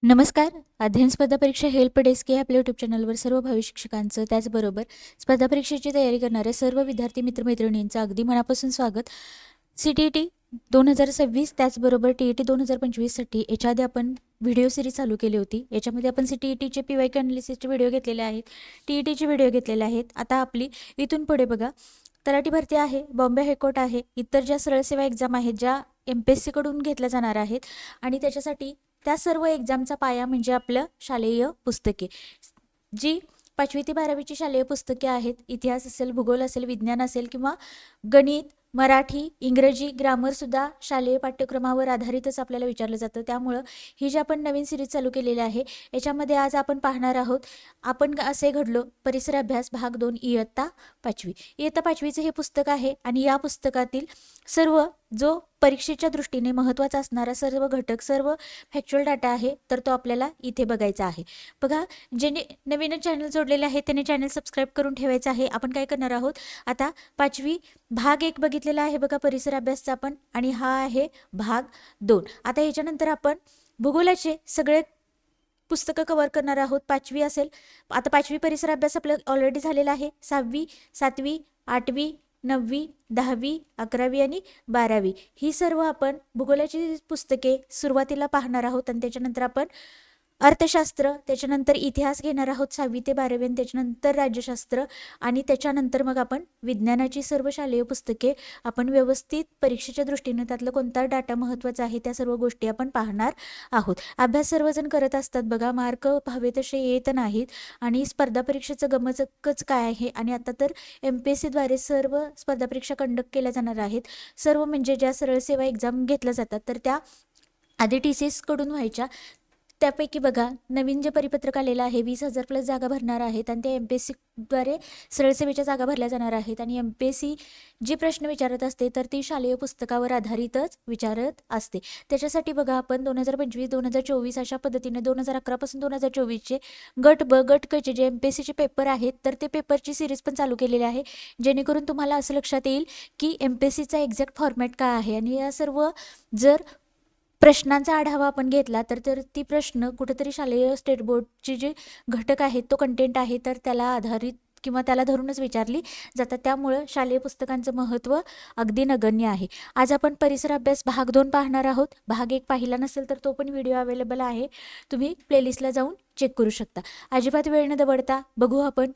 नमस्कार. अध्ययन स्पर्धा परीक्षा हेल्प डेस्क या आपल्या यूट्यूब चॅनलवर सर्व भावी शिक्षकांचं त्याचबरोबर स्पर्धा परीक्षेची तयारी करणाऱ्या सर्व विद्यार्थी मित्रमैत्रिणींचं अगदी मनापासून स्वागत. CTET 2026 त्याचबरोबर TET 2025साठी याच्या आधी आपण व्हिडिओ सिरीज चालू केली होती. याच्यामध्ये आपण CTETचे PYQ अनालिसिसचे व्हिडिओ घेतलेले आहेत, TETचे व्हिडिओ घेतलेले आहेत. आता आपली इथून पुढे बघा, तलाठी भरती आहे, बॉम्बे हायकोर्ट आहे, इतर ज्या सरळ सेवा एक्झाम आहेत ज्या MPSC कडून घेतल्या जाणार आहेत आणि त्याच्यासाठी त्या सर्व एक्झामचा पाया म्हणजे आपलं शालेय पुस्तके, जी 5वी ते 12वीची शालेय पुस्तके आहेत. इतिहास असेल, भूगोल असेल, विज्ञान असेल किंवा गणित, मराठी, इंग्रजी, ग्रामरसुद्धा शालेय पाठ्यक्रमावर आधारितच आपल्याला विचारलं जातं. त्यामुळं ही जी आपण नवीन सिरीज चालू केलेली आहे याच्यामध्ये आज आपण पाहणार आहोत, आपण असे घडलो परिसर अभ्यास भाग 2 इयत्ता 5वी. इयत्ता 5वीचं हे पुस्तक आहे आणि या पुस्तकातील सर्व जो परीक्षेच्या दृष्टीने महत्त्वाचा असणारा सर्व घटक, सर्व फॅक्च्युअल डाटा आहे तर तो आपल्याला इथे बघायचा आहे. बघा, ज्याने नवीनच चॅनल जोडलेले आहे त्याने चॅनल सबस्क्राईब करून ठेवायचं आहे. आपण काय करणार आहोत, आता 5वी भाग 1 बघितलेला आहे बघा परिसर अभ्यासचा आपण, आणि हा आहे भाग 2. आता ह्याच्यानंतर आपण भूगोलाचे सगळे पुस्तकं कव्हर करणार आहोत. 5वी असेल, आता 5वी परिसर अभ्यास आपलं ऑलरेडी झालेला आहे. 6वी, 7वी, 8वी, 9वी, 10वी, 11वी आणि 12वी ही सर्व आपण भूगोलाची पुस्तके सुरुवातीला पाहणार आहोत. आणि त्याच्यानंतर आपण अर्थशास्त्र, त्याच्यानंतर इतिहास घेणार आहोत 6वी ते 12वी, आणि त्याच्यानंतर राज्यशास्त्र, आणि त्याच्यानंतर मग आपण विज्ञानाची सर्व शालेय पुस्तके आपण व्यवस्थित परीक्षेच्या दृष्टीने त्यातलं कोणता डाटा महत्त्वाचा आहे त्या सर्व गोष्टी आपण पाहणार आहोत. अभ्यास सर्वजण करत असतात बघा, मार्क हवे तसे येत नाहीत, आणि स्पर्धा परीक्षेचं गमचकच काय आहे. आणि आता तर MPSCद्वारे सर्व स्पर्धा परीक्षा कंडक्ट केल्या जाणार आहेत. सर्व म्हणजे ज्या सरळ सेवा एक्झाम घेतल्या जातात तर त्या आधी TCS कडून व्हायच्या. त्यापैकी बघा, नवीन जे परिपत्रक आलेलं आहे 20,000+ जागा भरणार आहेत आणि त्या MPSCद्वारे सरळ सेवेच्या जागा भरल्या जाणार आहेत. आणि MPSC जी प्रश्न विचारत असते तर ती शालेय पुस्तकावर आधारितच विचारत असते. त्याच्यासाठी बघा, आपण 2025-2024 अशा पद्धतीने 2011 पासून 2024चे गट ब गट क चे जे MPSCचे पेपर आहेत तर ते पेपरची सिरीज पण चालू केलेली आहे, जेणेकरून तुम्हाला असं लक्षात येईल की MPSCचा एक्झॅक्ट फॉर्मॅट काय आहे. आणि या सर्व जर प्रश्नांचा आढावा आपण घेतला तर ती प्रश्न कुठेतरी शालेय स्टेट बोर्डचे जे घटक आहेत, तो कंटेंट आहे तर त्याला आधारित किंवा त्याला धरूनच विचारली जातात. त्यामुळं शालेय पुस्तकांचं महत्त्व अगदी नगण्य आहे. आज आपण परिसर अभ्यास भाग 2 पाहणार आहोत. भाग 1 पाहिला नसेल तर तो पण व्हिडिओ अवेलेबल आहे, तुम्ही प्लेलिस्टला जाऊन चेक करू शकता. अजिबात वेळ न दवडता बघू आपण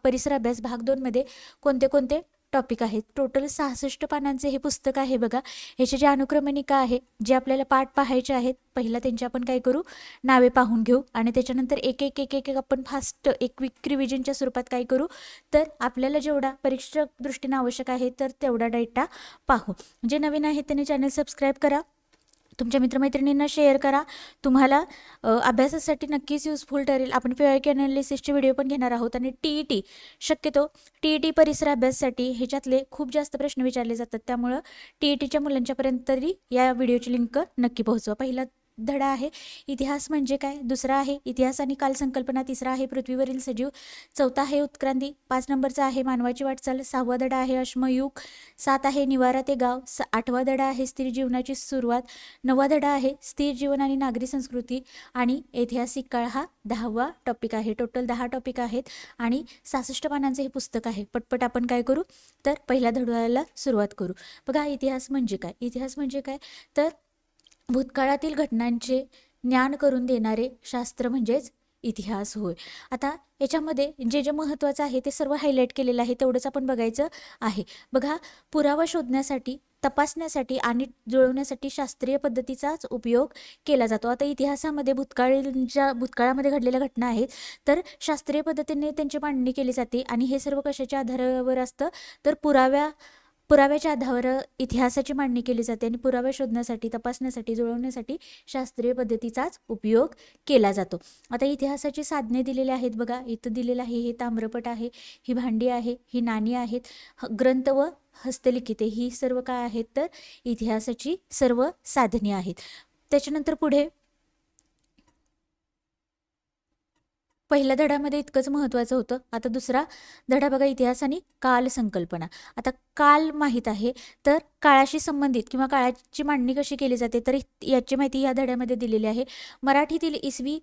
परिसर अभ्यास भाग 2 मध्ये कोणते कोणते टॉपिक आहेत. टोटल 66 पानांचे हे पुस्तक आहे बघा. ह्याची जी अनुक्रमणिका आहे, जे आपल्याला पाठ पाहायचे आहेत, पहिला त्यांची आपण काय करू, नावे पाहून घेऊ, आणि त्याच्यानंतर एक एक एक एक आपण फास्ट एक क्विक रिव्हिजनच्या स्वरूपात काय करू, तर आपल्याला जेवढा परीक्षा दृष्टीने आवश्यक आहे तर तेवढा डेटा पाहू. जे नवीन आहे त्यांनी चॅनल सबस्क्राईब करा, तुमच्या मित्रमैत्रिणींना शेअर करा. तुम्हाला अभ्यासासाठी नक्कीच युजफुल ठरेल. आपण PYQ अनालिसिसचे व्हिडिओ पण घेणार आहोत. आणि TET, शक्यतो TET परिसर अभ्यासासाठी ह्याच्यातले खूप जास्त प्रश्न विचारले जातात, त्यामुळं TETच्या मुलांच्यापर्यंत तरी या व्हिडिओची लिंक नक्की पोहोचवा. पहिला धडा आहे इतिहास म्हणजे काय, दुसरा आहे इतिहास आणि कालसंकल्पना, तिसरा आहे पृथ्वीवरील सजीव, चौथा आहे उत्क्रांती, 5 नंबरचा आहे मानवाची वाटचाल, 6वा धडा आहे अश्मयुग, 7 आहे निवारा ते गाव, 8वा धडा आहे स्थिर जीवनाची सुरुवात, 9वा धडा आहे स्थिर जीवन आणि नागरी संस्कृती, आणि ऐतिहासिक काळ हा 10वा टॉपिक आहे. टोटल 10 टॉपिक आहेत आणि 66 पानांचे हे पुस्तक आहे. पटपट आपण काय करू, तर पहिल्या धड्याला सुरुवात करू. बघा, इतिहास म्हणजे काय, इतिहास म्हणजे काय तर भूतकाळातील घटनांचे ज्ञान करून देणारे शास्त्र म्हणजेच इतिहास होय. आता याच्यामध्ये जे जे महत्त्वाचं आहे ते सर्व हायलाईट केलेलं आहे, तेवढंच आपण बघायचं आहे. बघा, पुरावा शोधण्यासाठी, तपासण्यासाठी आणि जुळवण्यासाठी शास्त्रीय पद्धतीचाच उपयोग केला जातो. आता इतिहासामध्ये भूतकाळामध्ये घडलेल्या घटना आहेत तर शास्त्रीय पद्धतीने त्यांची मांडणी केली जाते, आणि हे सर्व कशाच्या आधारावर असतं तर पुराव्याच्या आधारावर इतिहासाची मांडणी केली जाते, आणि पुरावे शोधण्यासाठी, तपासण्यासाठी, जुळवण्यासाठी शास्त्रीय पद्धतीचाच उपयोग केला जातो. आता इतिहासाची साधने दिलेली आहेत बघा, इथं दिलेलं आहे, हे ताम्रपट आहे, ही भांडी आहे, ही नाणी आहेत, ग्रंथ व हस्तलिखिते, ही सर्व काय आहेत तर इतिहासाची सर्व साधने आहेत. त्याच्यानंतर पुढे पहिल्या धड्यामध्ये इतकंच महत्त्वाचं होतं. आता दुसरा धडा बघा, इतिहास आणि काल संकल्पना. आता काल माहीत आहे, तर काळाशी संबंधित किंवा काळाची मांडणी कशी केली जाते, तर याची माहिती या धड्यामध्ये दिलेली आहे. मराठीतील इसवी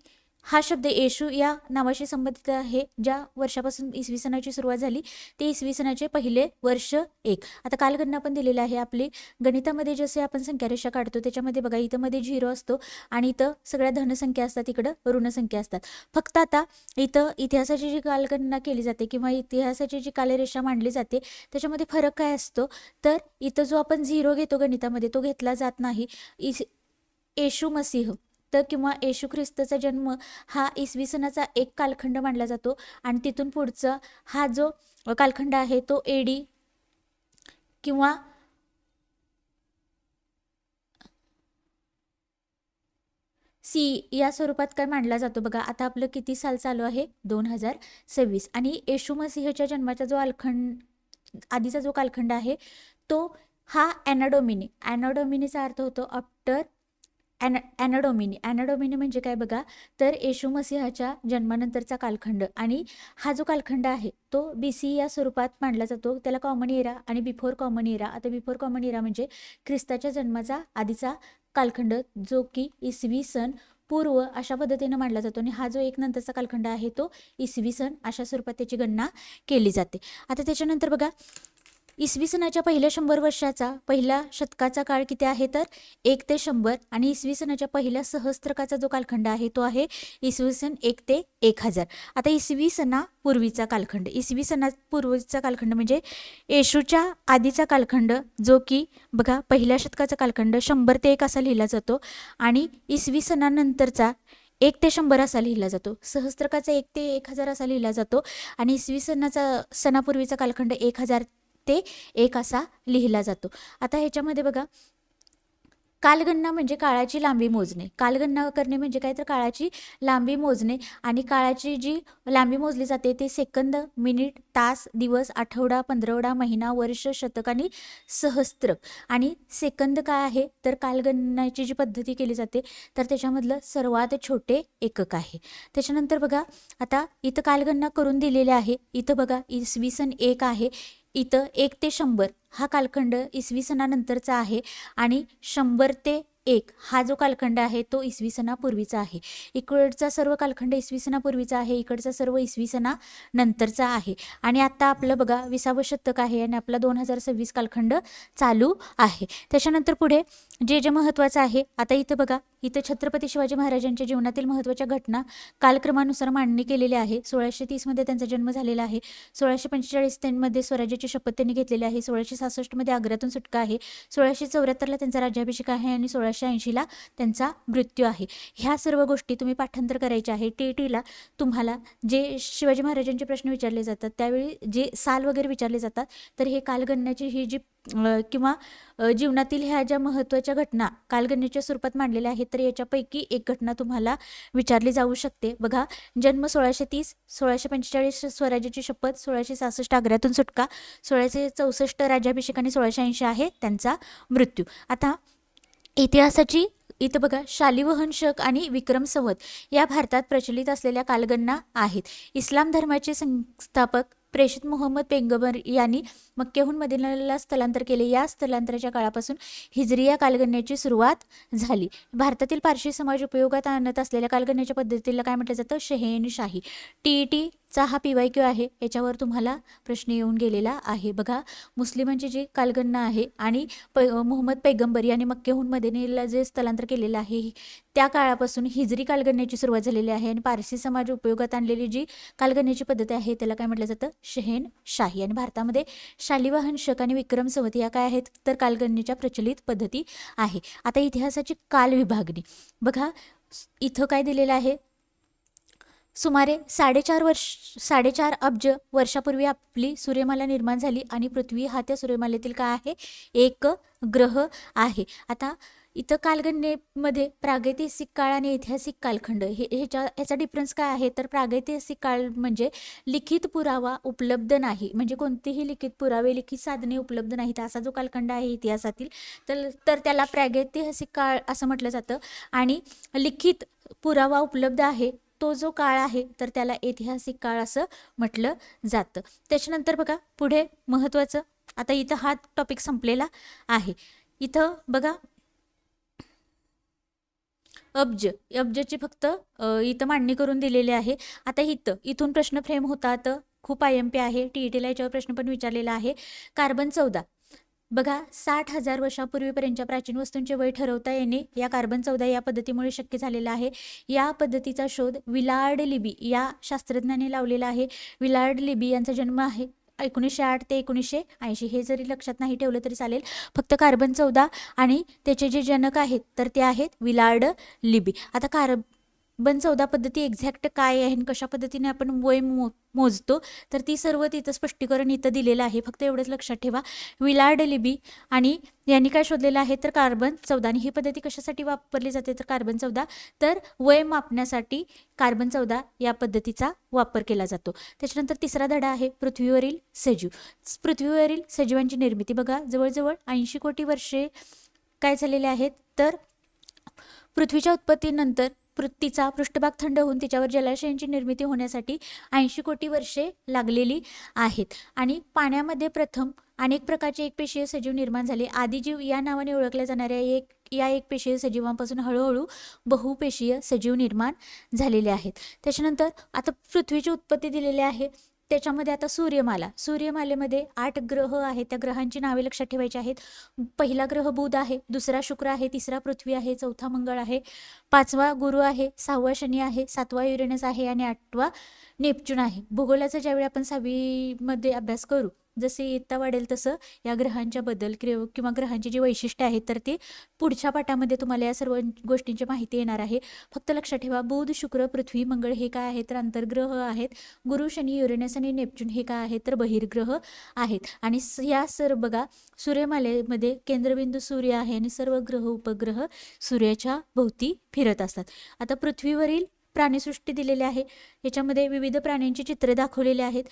हा शब्द येशू या नावाशी संबंधित आहे. ज्या वर्षापासून इसवी सणाची सुरुवात झाली ते इसवी सणाचे पहिले वर्ष 1. आता कालगणना पण दिलेली आहे. आपली गणितामध्ये जसे आपण संख्यारेषा काढतो त्याच्यामध्ये बघा, इथं मध्ये 0 असतो आणि इथं सगळ्या धनसंख्या असतात, इकडं ऋणसंख्या असतात. फक्त आता इथं इतिहासाची जी कालगणना केली जाते किंवा इतिहासाची जी कालरेषा मांडली जाते त्याच्यामध्ये फरक काय असतो, तर इथं जो आपण 0 घेतो गणितामध्ये तो घेतला जात नाही. येशू मसीह तर किंवा येशू ख्रिस्ताचा जन्म हा इसवी सणाचा एक कालखंड मानला जातो आणि तिथून पुढचा हा जो कालखंड आहे तो एडी किंवा सी या स्वरूपात काय मांडला जातो बघा. आता आपलं किती साल चालू आहे, 2026. आणि येशू मसीहच्या जन्माचा जो आधीचा जो कालखंड आहे तो हा ॲनाडोमिनीचा अर्थ होतो आफ्टर ॲनाडोमिनी म्हणजे काय बघा, तर येशू मसीहाच्या जन्मानंतरचा कालखंड. आणि हा जो कालखंड आहे तो BC या स्वरूपात मांडला जातो. त्याला कॉमन एरा आणि बिफोर कॉमन एरा. आता बिफोर कॉमन एरा म्हणजे ख्रिस्ताच्या जन्माचा आधीचा कालखंड जो की इसवी सन पूर्व अशा पद्धतीनं मांडला जातो. आणि हा जो एक नंतरचा कालखंड आहे तो इसवी सन अशा स्वरूपात त्याची गणना केली जाते. आता त्याच्यानंतर बघा, इसवी सणाच्या पहिल्या 100 वर्षाचा पहिल्या शतकाचा काळ किती आहे, तर 1 ते 100. आणि इसवी सणाच्या पहिल्या सहस्त्रकाचा जो कालखंड आहे तो आहे इसवी सन 1 ते 1000. आता इसवी सणापूर्वीचा कालखंड म्हणजे येशूच्या आधीचा कालखंड जो की बघा पहिल्या शतकाचा कालखंड 100 ते 1 असा लिहिला जातो. आणि इसवी सणानंतरचा 1 ते 100 असा लिहिला जातो. सहस्त्रकाचा 1 ते 1000 असा लिहिला जातो. आणि इसवी सणापूर्वीचा कालखंड 1000 ते 1 असा लिहिला जातो. आता ह्याच्यामध्ये बघा, कालगणना म्हणजे काळाची लांबी मोजणे. कालगणना करणे म्हणजे काय, तर काळाची लांबी मोजणे. आणि काळाची जी लांबी मोजली जाते ते सेकंद, मिनिट, तास, दिवस, आठवडा, पंधरवडा, महिना, वर्ष, शतक आणि सहस्त्र. आणि सेकंद काय आहे, तर कालगणनाची जी पद्धती केली जाते तर त्याच्यामधलं सर्वात छोटे एकक आहे. त्याच्यानंतर बघा, आता इथं कालगणना करून दिलेली आहे. इथं बघा इसवी सन 1 आहे. इथं 1 ते 100 हा कालखंड इसवी सणानंतरचा आहे. आणि 100 ते 1 हा जो कालखंड आहे तो इसवी सणापूर्वीचा आहे. इकडचा सर्व कालखंड इसवी सणापूर्वीचा आहे, इकडचा सर्व इसवी सणानंतरचा आहे. आणि आता आपलं बघा 20वं शतक आहे आणि आपला 2026 कालखंड चालू आहे. त्याच्यानंतर पुढे जे महत्त्वाचं आहे, आता इथं बघा, इथं छत्रपती शिवाजी महाराजांच्या जीवनातील महत्त्वाच्या घटना कालक्रमानुसार मांडणी केलेली आहे. 1630 मध्ये त्यांचा जन्म झालेला आहे. 1645 मध्ये स्वराज्याची शपथ त्यांनी घेतलेली आहे. 1666 मध्ये आग्र्यातून सुटका आहे. 1674 त्यांचा राज्याभिषेक आहे आणि 1680 त्यांचा मृत्यू आहे. ह्या सर्व गोष्टी तुम्ही पाठांतर करायच्या आहे. TETला तुम्हाला जे शिवाजी महाराजांचे प्रश्न विचारले जातात त्यावेळी जे साल वगैरे विचारले जातात तर हे कालगणनाची ही जी किंवा जीवनातील ह्या ज्या महत्त्वाच्या घटना कालगणनेच्या स्वरूपात मांडलेल्या आहेत तर याच्यापैकी एक घटना तुम्हाला विचारली जाऊ शकते. बघा, जन्म 1630, 1645 स्वराज्याची शपथ, 1666 आग्र्यातून सुटका, 1664 राज्याभिषेक आणि 1680 आहे त्यांचा मृत्यू. आता इतिहासाची इथं बघा, शालिवाहन शक आणि विक्रम संवत या भारतात प्रचलित असलेल्या कालगणना आहेत. इस्लाम धर्माचे संस्थापक प्रेषित मुहम्मद पैगंबर यांनी मक्केहून मदिनाला स्थलांतर केले. या स्थलांतराच्या काळापासून हिजरी या कालगणनेची सुरुवात झाली. भारतातील पारशी समाज उपयोगात आणत असलेल्या कालगणनेच्या पद्धतीला काय म्हटलं जातं, शहेनशाही. TETचा हा PYQ आहे, याच्यावर तुम्हाला प्रश्न येऊन गेलेला आहे. बघा, मुस्लिमांची जी कालगणना आहे आणि मुहम्मद पैगंबर यांनी मक्केहून मदिनेला जे स्थलांतर केलेलं आहे त्या काळापासून हिजरी कालगणनेची सुरुवात झालेली आहे. आणि पारसी समाज उपयोगात आणलेली जी कालगणनेची पद्धती आहे त्याला काय म्हटलं जातं, शहेनशाही. आणि भारतामध्ये शालिवाहन शक आणि विक्रम संवत या काय आहेत, तर कालगणनेच्या प्रचलित पद्धती आहे. आता इतिहासाची काल विभागणी बघा, इथं काय दिलेलं आहे, सुमारे 4.5 अब्ज वर्षापूर्वी आपली सूर्यमाला निर्माण झाली आणि पृथ्वी हा त्या सूर्यमालेतील काय आहे, एक ग्रह आहे. आता इथं कालगणनेमध्ये प्रागैतिहासिक काळ आणि ऐतिहासिक कालखंड ह्याचा डिफरन्स काय आहे, तर प्रागैतिहासिक काळ म्हणजे लिखित पुरावा उपलब्ध नाही, म्हणजे कोणतेही लिखित पुरावे, लिखित साधने उपलब्ध नाहीत असा जो कालखंड आहे इतिहासातील तर त्याला प्रागैतिहासिक काळ असं म्हटलं जातं. आणि लिखित पुरावा उपलब्ध आहे तो जो काळ आहे तर त्याला ऐतिहासिक काळ असं म्हटलं जातं. त्याच्यानंतर बघा पुढे महत्त्वाचं, आता इथं हा टॉपिक संपलेला आहे. इथं बघा अब्जची फक्त इथं मांडणी करून दिलेली आहे. आता इथून प्रश्न फ्रेम होतात, खूप IMP आहे, TETला याच्यावर प्रश्न पण विचारलेला आहे. कार्बन 14 बघा, 60,000 वर्षापूर्वीपर्यंतच्या प्राचीन वस्तूंचे वय ठरवता येणे या कार्बन 14 या पद्धतीमुळे शक्य झालेला आहे. या पद्धतीचा शोध विलार्ड लिबी या शास्त्रज्ञाने लावलेला आहे. विलार्ड लिबी यांचा जन्म आहे 1908 ते 1980. हे जरी लक्षात नाही ठेवलं तरी चालेल, फक्त कार्बन 14 आणि त्याचे जे जनक आहेत तर ते आहेत विलार्ड लिबी. आता कार्बन 14 पद्धती एक्झॅक्ट काय आहे आणि कशा पद्धतीने आपण वय मोजतो तर ती सर्व तिथं स्पष्टीकरण इथं दिलेलं आहे. फक्त एवढंच लक्षात ठेवा, विलार्ड लिबी आणि यांनी काय शोधलेलं आहे तर कार्बन 14. आणि ही पद्धती कशासाठी वापरली जाते तर कार्बन 14 तर वय मापण्यासाठी कार्बन 14 या पद्धतीचा वापर केला जातो. त्याच्यानंतर तिसरा धडा आहे पृथ्वीवरील सजीव. पृथ्वीवरील सजीवांची निर्मिती बघा, जवळजवळ 80 कोटी वर्षे काय झालेले आहेत तर पृथ्वीच्या उत्पत्तीनंतर तिचा पृष्ठभाग थंड होऊन तिच्यावर जलाशयांची निर्मिती होण्यासाठी 80 कोटी वर्षे लागलेली आहेत. आणि पाण्यामध्ये प्रथम अनेक प्रकारचे एकपेशीय सजीव निर्माण झाले. आदिजीव या नावाने ओळखल्या जाणाऱ्या या एकपेशीय सजीवांपासून हळूहळू बहुपेशीय सजीव निर्माण झालेले आहेत. त्याच्यानंतर आता पृथ्वीची उत्पत्ती दिलेली आहे. त्याच्यामध्ये आता सूर्यमालेमध्ये 8 ग्रह आहेत. त्या ग्रहांची नावे लक्षात ठेवायची आहेत. पहिला ग्रह बुध आहे, दुसरा शुक्र आहे, तिसरा पृथ्वी आहे, चौथा मंगळ आहे, 5वा गुरु आहे, 6वा शनी आहे, 7वा युरेनस आहे आणि 8वा नेपच्यून आहे. भूगोलाचा ज्यावेळी आपण 6वीमध्ये अभ्यास करू, जसे इयत्ता वाढेल तसं या ग्रहांच्या बद्दल किंवा ग्रहांची जी वैशिष्ट्ये आहेत तर ते पुढच्या पाठामध्ये तुम्हाला या सर्व गोष्टींची माहिती येणार आहे. फक्त लक्षात ठेवा, बुध, शुक्र, पृथ्वी, मंगळ हे काय आहेत तर अंतर्ग्रह आहेत. गुरु, शनी, युरेनस आणि नेपच्यून हे काय आहेत तर बहिर्ग्रह आहेत. आणि या सर्व बघा, सूर्यमालेमध्ये केंद्रबिंदू सूर्य आहे आणि सर्व ग्रह उपग्रह सूर्याच्या भोवती फिरत असतात. आता पृथ्वीवरील प्राणीसृष्टी दिलेली आहे, याच्यामध्ये विविध प्राण्यांची चित्रे दाखवलेली आहेत.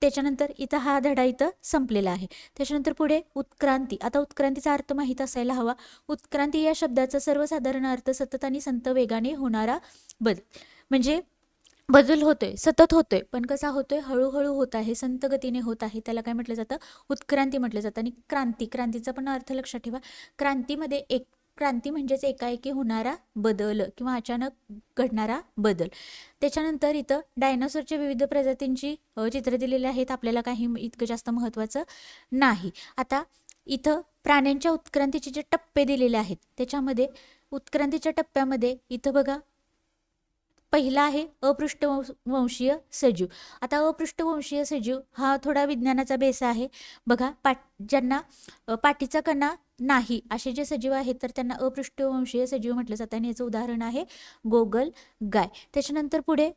त्याच्यानंतर इथं हा धडा इथं संपलेला आहे. त्याच्यानंतर पुढे उत्क्रांती. आता उत्क्रांतीचा अर्थ माहीत असायला हवा. उत्क्रांती या शब्दाचा सर्वसाधारण अर्थ सतत आणि संत वेगाने होणारा बदल. म्हणजे बदल होतोय, सतत होतोय, पण कसा होतोय, हळूहळू होत आहे, संत गतीने होत आहे, त्याला काय म्हटलं जातं उत्क्रांती म्हटलं जातं. आणि क्रांतीचा पण अर्थ लक्षात ठेवा. क्रांती म्हणजेच एकाएकी होणारा बदल किंवा अचानक घडणारा बदल. त्याच्यानंतर इथं डायनासोरच्या विविध प्रजातींची चित्र दिलेली आहेत. आपल्याला काही इतकं जास्त महत्त्वाचं नाही. आता इथं प्राण्यांच्या उत्क्रांतीचे जे टप्पे दिलेले आहेत त्याच्यामध्ये उत्क्रांतीच्या टप्प्यामध्ये इथं बघा, पहिला आहे अपृष्ठवंशीय सजीव. आता अपृष्ठवंशीय सजीव हा थोडा विज्ञानाचा बेस आहे. बघा, ज्यांना पाठीचा कणा नाही असे जे सजीव आहेत तर त्यांना अपृष्ठवंशीय सजीव म्हटलं जातं आणि याचं उदाहरण आहे गोगल गाय. त्याच्यानंतर पुढे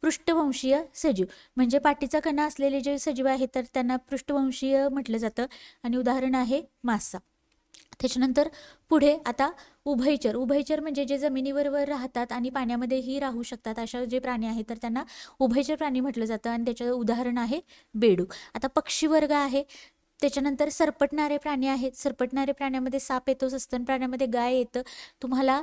पृष्ठवंशीय सजीव म्हणजे पाठीचा कणा असलेले जे सजीव आहेत तर त्यांना पृष्ठवंशीय म्हटलं जातं आणि उदाहरण आहे मासा. त्याच्यानंतर पुढे आता उभयचर म्हणजे जे जमिनीवर राहतात आणि पाण्यामध्येही राहू शकतात अशा जे प्राणी आहेत तर त्यांना उभयचर प्राणी म्हटलं जातं आणि त्याचं उदाहरण आहे बेडूक. आता पक्षी वर्ग आहे. त्याच्यानंतर सरपटणारे प्राणी आहेत. सरपटणारे प्राण्यामध्ये साप येतो, सस्तन प्राण्यामध्ये गाय येतं. तुम्हाला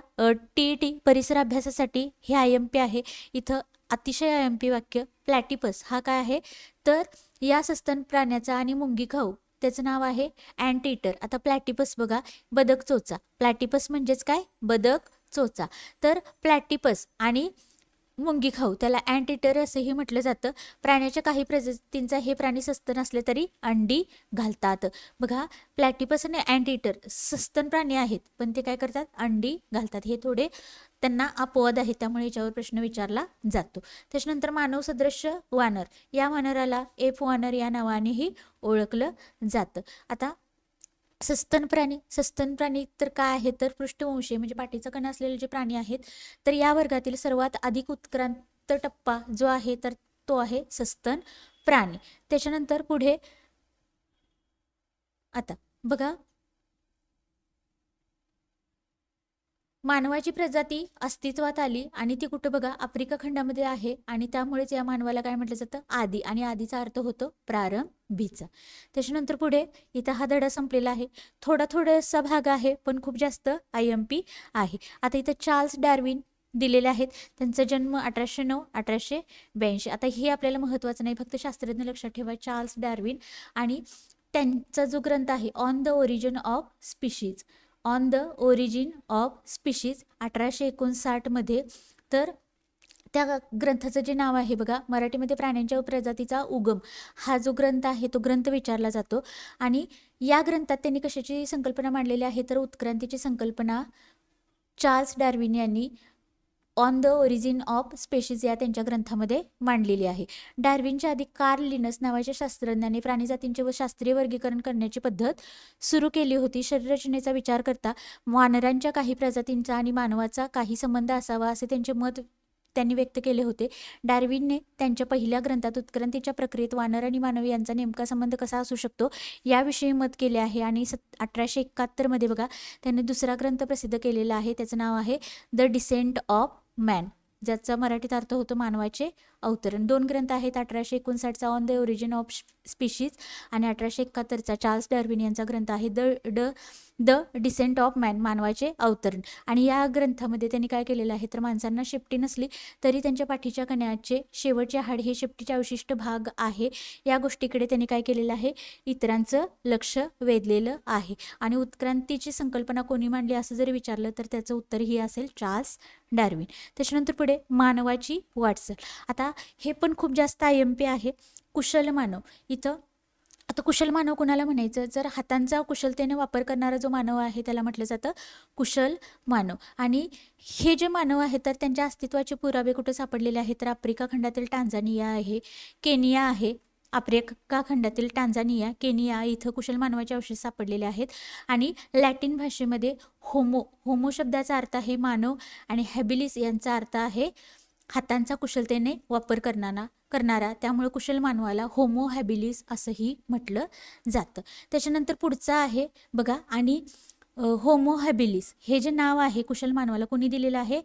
TET परिसर अभ्यासासाठी हे IMP आहे. इथं अतिशय IMP वाक्य, प्लॅटिपस हा काय आहे तर या सस्तन प्राण्याचा आणि मुंगीखाऊ त्याचं नाव आहे अँटीटर. आता प्लॅटिपस बघा, बदक चोचा. प्लॅटिपस म्हणजेच काय, बदक चोचा. तर प्लॅटिपस आणि मुंगीखाऊ त्याला अँटीटर असेही म्हटलं जातं. प्राण्याच्या काही प्रजातींचा हे प्राणी सस्तन असले तरी अंडी घालतात. बघा, प्लॅटिपस आणि अँटीटर सस्तन प्राणी आहेत पण ते काय करतात, अंडी घालतात. हे थोडे त्यांना अपवाद आहे, त्यामुळे याच्यावर प्रश्न विचारला जातो. त्याच्यानंतर मानव सदृश वानर. या वानराला एफ वानर या नावानेही ओळखलं जातं. आता सस्तन प्राणी तर काय आहे तर पृष्ठवंशी म्हणजे पाठीचा कणा असलेले जे प्राणी आहेत तर या वर्गातील सर्वात अधिक उत्क्रांत टप्पा जो आहे तर तो आहे सस्तन प्राणी. त्याच्यानंतर पुढे आता बघा, मानवाची प्रजाती अस्तित्वात आली आणि ती कुठं बघा, आफ्रिका खंडामध्ये आहे आणि त्यामुळेच या मानवाला काय म्हटलं जातं आदी. आणि आदीचा अर्थ होतो प्रारंभीचा. त्याच्यानंतर पुढे इथं हा धडा संपलेला आहे. थोडासा भाग आहे पण खूप जास्त IMP आहे. आता इथं चार्ल्स डार्विन दिलेले आहेत. त्यांचा जन्म 1809 1882. आता हे आपल्याला महत्त्वाचं नाही, फक्त शास्त्रज्ञ लक्षात ठेवा, चार्ल्स डार्विन. आणि त्यांचा जो ग्रंथ आहे on the origin of species, on the origin of species 1859 मध्ये. तर त्या ग्रंथाचं जे नाव आहे बघा, मराठीमध्ये प्राण्यांच्या प्रजातीचा उगम हा जो ग्रंथ आहे तो ग्रंथ विचारला जातो. आणि या ग्रंथात त्यांनी कशाची संकल्पना मांडलेली आहे तर उत्क्रांतीची संकल्पना चार्ल्स डार्विन यांनी on the origin of species या त्यांच्या ग्रंथामध्ये मांडलेली आहे. डार्विनच्या आधी कार्ल लिनस नावाच्या शास्त्रज्ञाने प्राणीजातींचे व शास्त्रीय वर्गीकरण करण्याची पद्धत सुरू केली होती. शरीररचनेचा विचार करता वानरांच्या काही प्रजातींचा आणि मानवाचा काही संबंध असावा असे त्यांचे मत त्यांनी व्यक्त केले होते. डार्विनने त्यांच्या पहिल्या ग्रंथात उत्क्रांतीच्या प्रक्रियेत वानर आणि मानव यांचा नेमका संबंध कसा असू शकतो याविषयी मत केले आहे. आणि 1871 मध्ये बघा त्यांनी दुसरा ग्रंथ प्रसिद्ध केलेला आहे, त्याचं नाव आहे द डिसेंट ऑफ मॅन, ज्याचा मराठीत अर्थ होतो मानवाचे अवतरण. 2 ग्रंथ आहेत, 1859चा on the origin of species आणि 1871चा चार्ल्स डार्विन यांचा ग्रंथ आहे द डिसेंट ऑफ मॅन, मानवाचे अवतरण. आणि या ग्रंथामध्ये त्यांनी काय केलेलं आहे तर माणसांना शेपटी नसली तरी त्यांच्या पाठीच्या कण्याचे शेवटचे हाड हे शेपटीचे अवशिष्ट भाग आहे, या गोष्टीकडे त्यांनी काय केलेलं आहे इतरांचं लक्ष वेधलेलं आहे. आणि उत्क्रांतीची संकल्पना कोणी मांडली असं जरी विचारलं तर त्याचं उत्तर ही असेल चार्ल्स डार्विन. त्याच्यानंतर पुढे मानवाची वाटचाल. आता हे पण खूप जास्त IMP आहे. कुशल मानव. इथं आता कुशल मानव कोणाला म्हणायचं, जर हातांचा कुशलतेने वापर करणारा जो मानव आहे त्याला म्हटलं जातं कुशल मानव. आणि हे जे मानव आहेत तर त्यांच्या अस्तित्वाचे पुरावे कुठे सापडलेले आहेत तर आफ्रिका खंडातील टांझानिया आहे, केनिया आहे. आफ्रिका खंडातील टांझानिया, केनिया इथं कुशल मानवाचे अवशेष सापडलेले आहेत. आणि लॅटिन भाषेमध्ये होमो शब्दाचा अर्थ आहे मानव आणि हॅबिलिस यांचा अर्थ आहे हातांचा कुशलतेने वापर करणारा, त्यामुळे कुशल मानवाला होमो हॅबिलिस असंही म्हटलं जातं. त्याच्यानंतर पुढचा आहे बघा, आणि होमो हॅबिलिस हे जे नाव आहे कुशल मानवाला कोणी दिलेलं आहे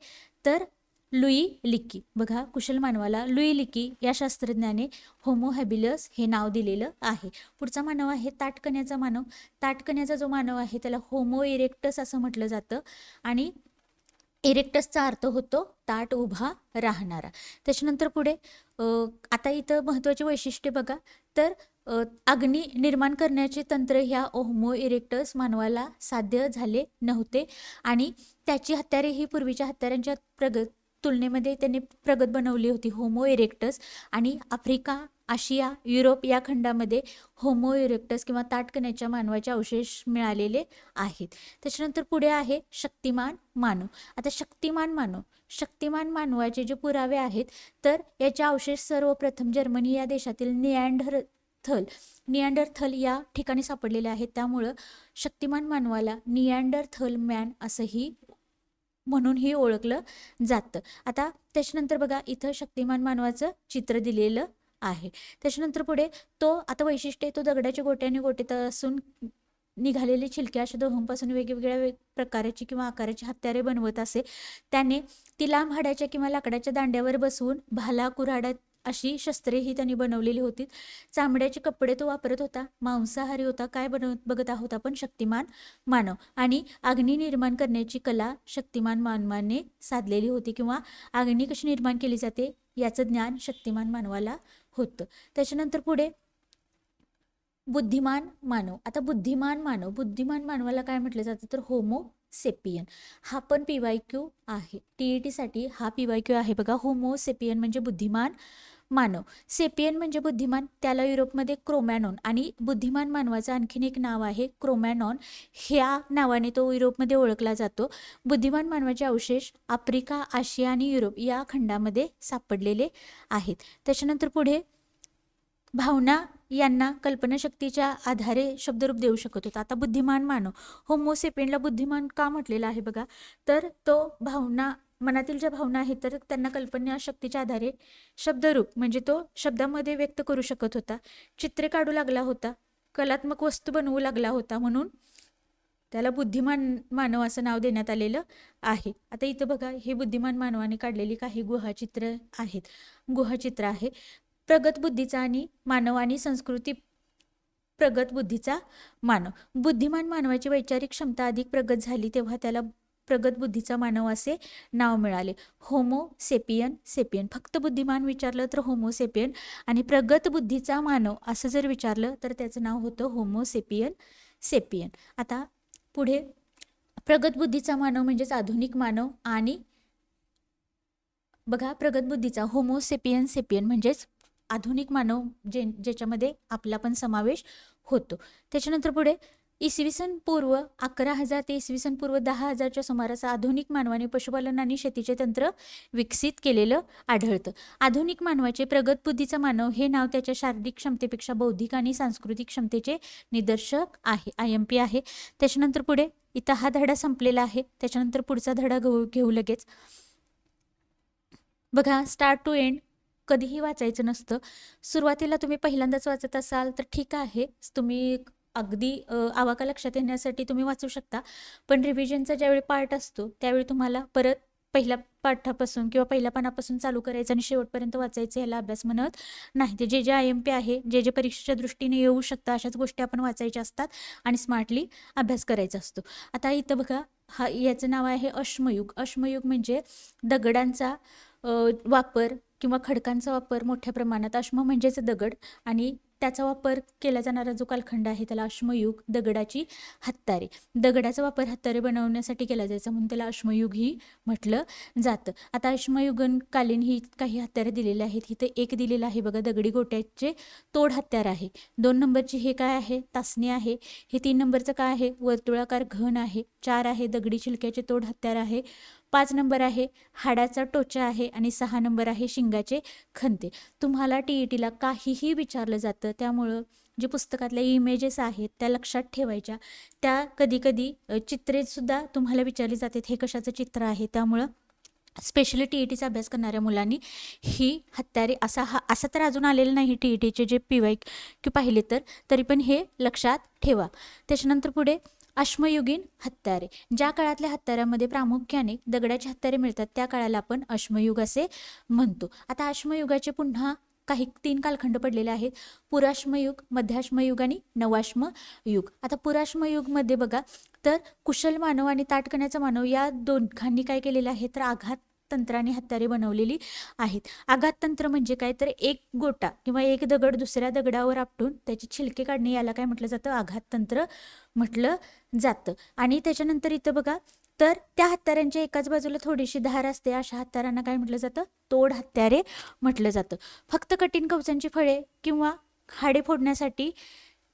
तर लुई लिकी. बघा, कुशल मानवाला लुई लिकी या शास्त्रज्ञाने होमो हॅबिलिस हे नाव दिलेलं आहे. पुढचा मानव आहे ताटकण्याचा मानव. ताटकण्याचा जो मानव आहे त्याला होमो इरेक्टस असं म्हटलं जातं. आणि इरेक्टसचा अर्थ होतो ताट उभा राहणारा. त्याच्यानंतर पुढे आता इथं महत्त्वाची वैशिष्ट्ये बघा, तर अग्नी निर्माण करण्याचे तंत्र ह्या होमो इरेक्टस मानवाला साध्य झाले नव्हते. आणि त्याची हत्यारे ही पूर्वीच्या हत्यारांच्या तुलनेमध्ये त्यांनी प्रगत बनवली होती होमो इरेक्टस. आणि आफ्रिका, आशिया, युरोप या खंडामध्ये होमो इरेक्टस किंवा ताटकण्याच्या मानवाचे अवशेष मिळालेले आहेत. त्याच्यानंतर पुढे आहे शक्तिमान मानव. आता शक्तिमान मानवाचे जे पुरावे आहेत तर याचे अवशेष सर्वप्रथम जर्मनी या देशातील निअँडरथल या ठिकाणी सापडलेले आहेत. त्यामुळं शक्तिमान मानवाला निअँडरथल मॅन असंही म्हणूनही ओळखलं जातं. आता त्याच्यानंतर बघा इथं शक्तिमान मानवाचं चित्र दिलेलं आहे. त्याच्यानंतर पुढे तो आता वैशिष्ट्य तो दगडाच्या गोट्याने गोटीत असून निघालेले छिलके अशा दोहोंपासून वेगवेगळ्या प्रकारची किंवा आकाराची हत्यारे बनवत असे. त्याने ती लांब हाडाच्या किंवा लाकडाच्या दांड्यावर बसवून भाला, कुऱ्हाड अशी शस्त्रेही त्यांनी बनवलेली होती. चामड्याचे कपडे तो वापरत होता. मांसाहारी होता. काय बघत आहोत आपण शक्तिमान मानव. आणि अग्नी निर्माण करण्याची कला शक्तिमान मानवाने साधलेली होती किंवा अग्नी कशी निर्माण केली जाते याचं ज्ञान शक्तिमान मानवाला होतं. त्याच्यानंतर पुढे बुद्धिमान मानव. आता बुद्धिमान मानवाला काय म्हटलं जातं तर होमो सेपियन. हा पण PYQ आहे, TET साठी हा PYQ आहे बघा. होमो सेपियन म्हणजे बुद्धिमान मानव. सेपियन म्हणजे बुद्धिमान, त्याला युरोपमध्ये क्रोमॅनॉन, आणि बुद्धिमान मानवाचं आणखीन एक नाव आहे क्रोमॅनॉन, ह्या नावाने तो युरोपमध्ये ओळखला जातो. बुद्धिमान मानवाचे अवशेष आफ्रिका, आशिया आणि युरोप या खंडामध्ये सापडलेले आहेत. त्याच्यानंतर पुढे भावना यांना कल्पनाशक्तीच्या आधारे शब्दरूप देऊ शकत होता. आता बुद्धिमान मानव, होमो सेपियनला बुद्धिमान का म्हटलेलं आहे बघा, तर तो भावना, मनातील ज्या भावना आहेत तर त्यांना कल्पनाशक्तीच्या आधारे शब्दरूप म्हणजे तो शब्दामध्ये व्यक्त करू शकत होता. चित्रे काढू लागला होता, कलात्मक वस्तू बनवू लागला होता, म्हणून त्याला बुद्धिमान मानव असं नाव देण्यात आलेलं आहे. आता इथं बघा, हे बुद्धिमान मानवाने काढलेली काही गुहाचित्र आहेत. गुहाचित्र आहे प्रगत बुद्धीचा आणि मानव आणि संस्कृती प्रगत बुद्धीचा मानव. बुद्धिमान मानवाची वैचारिक क्षमता अधिक प्रगत झाली तेव्हा त्याला प्रगत बुद्धीचा मानव असे नाव मिळाले. होमो सेपियन सेपियन, फक्त बुद्धिमान विचारलं तर होमो सेपियन, आणि प्रगत बुद्धीचा मानव असं जर विचारलं तर त्याचं नाव होतं होमो सेपियन सेपियन. आता पुढे प्रगत बुद्धीचा मानव म्हणजेच आधुनिक मानव, आणि बघा प्रगत बुद्धीचा होमो सेपियन सेपियन म्हणजेच आधुनिक मानव ज्याच्यामध्ये आपला पण समावेश होतो. त्याच्यानंतर पुढे इसवी सन पूर्व 11,000 ते इसवी सन पूर्व 10,000च्या सुमारास आधुनिक मानवाने पशुपालन आणि शेतीचे तंत्र विकसित केलेलं आढळतं. आधुनिक मानवाचे प्रगत बुद्धीचा मानव हे नाव त्याच्या शारीरिक क्षमतेपेक्षा बौद्धिक आणि सांस्कृतिक क्षमतेचे निदर्शक आहे, IMP आहे. त्याच्यानंतर पुढे इथं हा धडा संपलेला आहे. त्याच्यानंतर पुढचा धडा घेऊ लगेच. बघा स्टार्ट टू एंड कधीही वाचायचं नसतं. सुरुवातीला तुम्ही पहिल्यांदाच वाचत असाल तर ठीक आहे, तुम्ही अगदी आवाका लक्षात येण्यासाठी तुम्ही वाचू शकता, पण रिव्हिजनचा ज्यावेळी पार्ट असतो त्यावेळी तुम्हाला परत पहिल्या पाठापासून किंवा पहिल्या पानापासून चालू करायचं आणि शेवटपर्यंत वाचायचं, ह्याला अभ्यास म्हणत नाही. ते जे IMP आहे, जे परीक्षेच्या दृष्टीने येऊ शकतं अशाच गोष्टी आपण वाचायच्या असतात आणि स्मार्टली अभ्यास करायचा असतो. आता इथं बघा याचं नाव आहे अश्मयुग. अश्मयुग म्हणजे दगडांचा वापर किंवा खडकांचा वापर मोठ्या प्रमाणात, अश्म म्हणजेच दगड, आणि त्याचा वापर केला जाणारा जो कालखंड आहे त्याला अश्मयुग. दगडाची हत्यारे, दगडाचा वापर हत्यारे बनवण्यासाठी केला जायचा म्हणून त्याला अश्मयुग ही म्हटलं जातं. आता अश्मयुगकालीन ही काही हत्यारे दिलेली आहेत. इथे एक दिलेलं आहे बघा, दगडी गोट्याचे तोड हत्यार आहे. 2 नंबरची हे काय आहे, तासणी आहे. हे 3 नंबरचं काय आहे, वर्तुळाकार घन आहे. 4 आहे दगडी छिलक्याचे तोड हत्यार आहे. 5 नंबर आहे हाडाचा टोचा आहे, आणि 6 नंबर आहे शिंगाचे खंते. तुम्हाला TETला काहीही विचारलं जातं, त्यामुळं जे पुस्तकातल्या इमेजेस आहेत त्या लक्षात ठेवायच्या. त्या कधी चित्रे सुद्धा तुम्हाला विचारली जातात, हे कशाचं चित्र आहे. त्यामुळं स्पेशली TETचा अभ्यास करणाऱ्या मुलांनी ही हत्यारे, असा तर अजून आलेलं नाही TETचे जे PYQ पाहिले तरी पण हे लक्षात ठेवा. त्याच्यानंतर पुढे अश्मयुगीन हत्यारे, ज्या काळातल्या हत्यारामध्ये प्रामुख्याने दगडाची हत्यारे मिळतात त्या काळाला आपण अश्मयुग असे म्हणतो. आता अश्मयुगाचे पुन्हा काही 3 कालखंड पडलेले आहेत, पुराश्मयुग, मध्याश्मयुग आणि नवाश्मयुग. आता पुराश्मयुगमध्ये बघा तर कुशल मानव आणि ताठकण्याचा मानव या दोघांनी काय केलेलं आहे तर आघात तंत्राने हत्यारे बनवलेली आहेत. आघात तंत्र म्हणजे काय तर एक गोटा किंवा एक दगड दुसऱ्या दगडावर आपटून त्याचे छिलके काढणे, याला काय म्हटलं जातं, आघात तंत्र म्हटलं जातं. आणि त्याच्यानंतर इथं बघा तर त्या हत्यारांच्या एकाच बाजूला थोडीशी धार असते, अशा हत्यारांना काय म्हटलं जातं, तोड हत्यारे म्हटलं जातं. फक्त कठीण कवचांची फळे किंवा हाडे फोडण्यासाठी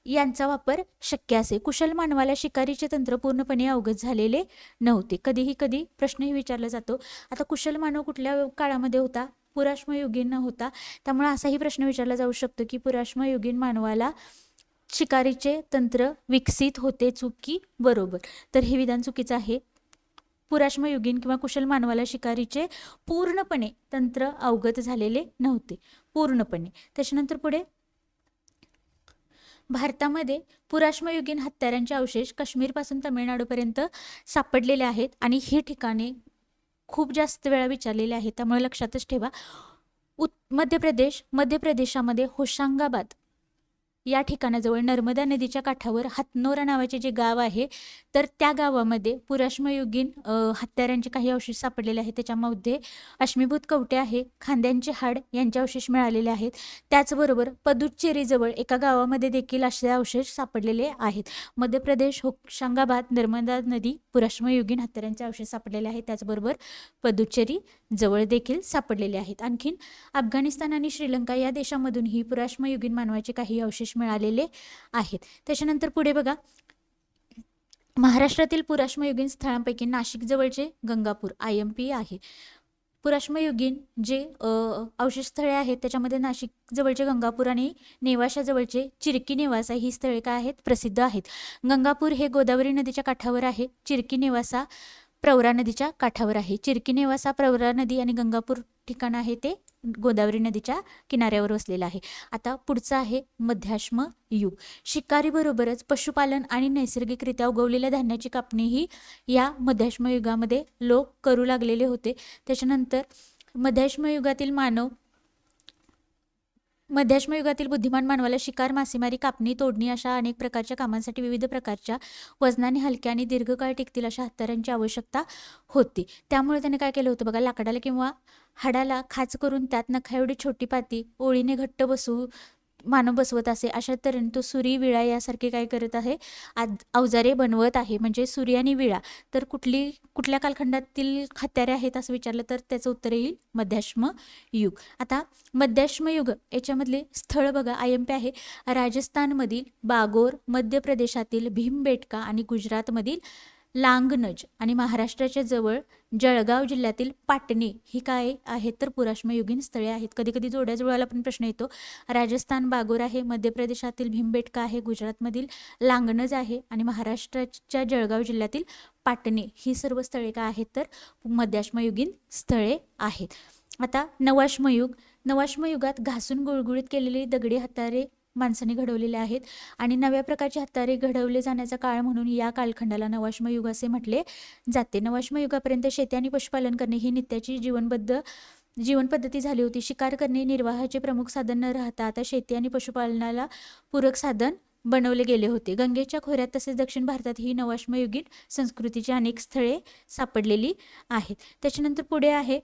यांचा वापर शक्य असे. कुशल मानवाला शिकारीचे तंत्र पूर्णपणे अवगत झालेले नव्हते. कधी प्रश्नही विचारला जातो, आता कुशल मानव कुठल्या काळामध्ये होता, पुराश्मयुगीन होता. त्यामुळे असाही प्रश्न विचारला जाऊ शकतो की पुराश्मयुगीन मानवाला शिकारीचे तंत्र विकसित होते, चुकी बरोबर. तर हे विधान चुकीचं आहे. पुराश्मयुगीन किंवा कुशल मानवाला शिकारीचे पूर्णपणे तंत्र अवगत झालेले नव्हते, पूर्णपणे. त्याच्यानंतर पुढे भारतामध्ये पुराश्मयुगीन हत्यारांचे अवशेष काश्मीरपासून तामिळनाडूपर्यंत सापडलेले आहेत, आणि ही ठिकाणे खूप जास्त वेळा विचारलेले आहेत, त्यामुळे लक्षातच ठेवा. मध्य प्रदेशामध्ये होशंगाबाद या ठिकाणाजवळ नर्मदा नदीच्या काठावर हथनोरा नावाचे जे गाव आहे तर त्या गावामध्ये पुराश्मयुगीन हत्यारांचे काही अवशेष सापडलेले आहेत. त्याच्यामध्ये अश्मीभूत कवटे आहे, खांद्यांचे हाड यांचे अवशेष मिळालेले आहेत. त्याचबरोबर पदुच्चेरीजवळ एका गावामध्ये देखील असे अवशेष सापडलेले आहेत. मध्य प्रदेश, होशंगाबाद, नर्मदा नदी, पुराश्मयुगीन हत्यारांचे अवशेष सापडलेले आहेत. त्याचबरोबर पदुच्चेरी जवळ देखील सापडलेले आहेत. आणखीन अफगाणिस्तान आणि श्रीलंका या देशामधूनही पुराश्मयुगीन मानवाचे काही अवशेष मिळालेले आहेत. त्याच्यानंतर पुढे बघा, महाराष्ट्रातील पुराश्मयुगीन स्थळांपैकी नाशिक जवळचे गंगापूर IMP आहे. पुराश्मयुगीन जे अवशेष स्थळे आहेत त्याच्यामध्ये नाशिक जवळचे गंगापूर आणि नेवाशा जवळचे चिरकी नेवासा ही स्थळे काय आहेत, प्रसिद्ध आहेत. गंगापूर हे गोदावरी नदीच्या काठावर आहे. चिरकी नेवासा प्रवरा नदीच्या काठावर आहे. चिरकी नेवासा प्रवरा नदी आणि गंगापूर ठिकाण आहे ते गोदावरी नदीच्या किनाऱ्यावर वसलेलं आहे. आता पुढचं आहे मध्याश्म युग. शिकारीबरोबरच पशुपालन आणि नैसर्गिकरित्या उगवलेल्या धान्याची कापणीही या मध्याश्म युगामध्ये लोक करू लागलेले होते. त्याच्यानंतर मध्याश्म युगातील मानव मध्याश्म युगातील बुद्धिमान मानवाला शिकार, मासेमारी, कापणी, तोडणी अशा अनेक प्रकारच्या कामांसाठी विविध प्रकारच्या वजनाने हलक्या आणि दीर्घकाळ टिकतील अशा हत्यारांची आवश्यकता होती. त्यामुळे त्याने काय केलं होतं बघा, लाकडाला किंवा हाडाला खाच करून त्यात नखा एवढी छोटी पाती ओळीने घट्ट मानव बसवत असे. अशा तऱ्हेने तो सुरी, विळा यासारखे काय करत आहे, अवजारे बनवत आहे. म्हणजे सुरी आणि विळा. तर कुठल्या कालखंडातील हत्यारे आहेत असं विचारलं तर त्याचं उत्तर येईल मध्याश्म युग. आता मध्याश्म युग याच्यामधले स्थळ बघा, IMP आहे राजस्थानमधील बागोर, मध्य प्रदेशातील भीमबेटका आणि गुजरातमधील लांगनज आणि महाराष्ट्राच्या जवळ जळगाव जिल्ह्यातील पाटणे ही काय आहेत तर पुराश्मयुगीन स्थळे आहेत. कधी कधी जोड्या जुळवायला पण प्रश्न येतो. राजस्थान बागोर आहे, मध्य प्रदेशातील भीमबेटका आहे, गुजरातमधील लांगनज आहे आणि महाराष्ट्राच्या जळगाव जिल्ह्यातील पाटणे ही सर्व स्थळे काय आहेत तर मध्याश्मयुगीन स्थळे आहेत. आता नवाश्मयुगात घासून गुळगुळीत केलेली दगडी हत्यारे माणसाने घडवलेले आहेत आणि नव्या प्रकारचे हत्यारे घडवले जाण्याचा काळ म्हणून या कालखंडाला नवाश्म युग असे म्हटले जाते. नवाश्म युगापर्यंत शेती आणि पशुपालन करणे ही नित्याची जीवन पद्धती झाली होती. शिकार करणे निर्वाहाचे प्रमुख साधन न राहता आता शेती आणि पशुपालनाला पूरक साधन बनवले गेले होते. गंगेच्या खोऱ्यात तसेच दक्षिण भारतात ही नवाश्मयुगीन संस्कृतीची अनेक स्थळे सापडलेली आहेत. त्याच्यानंतर पुढे आहे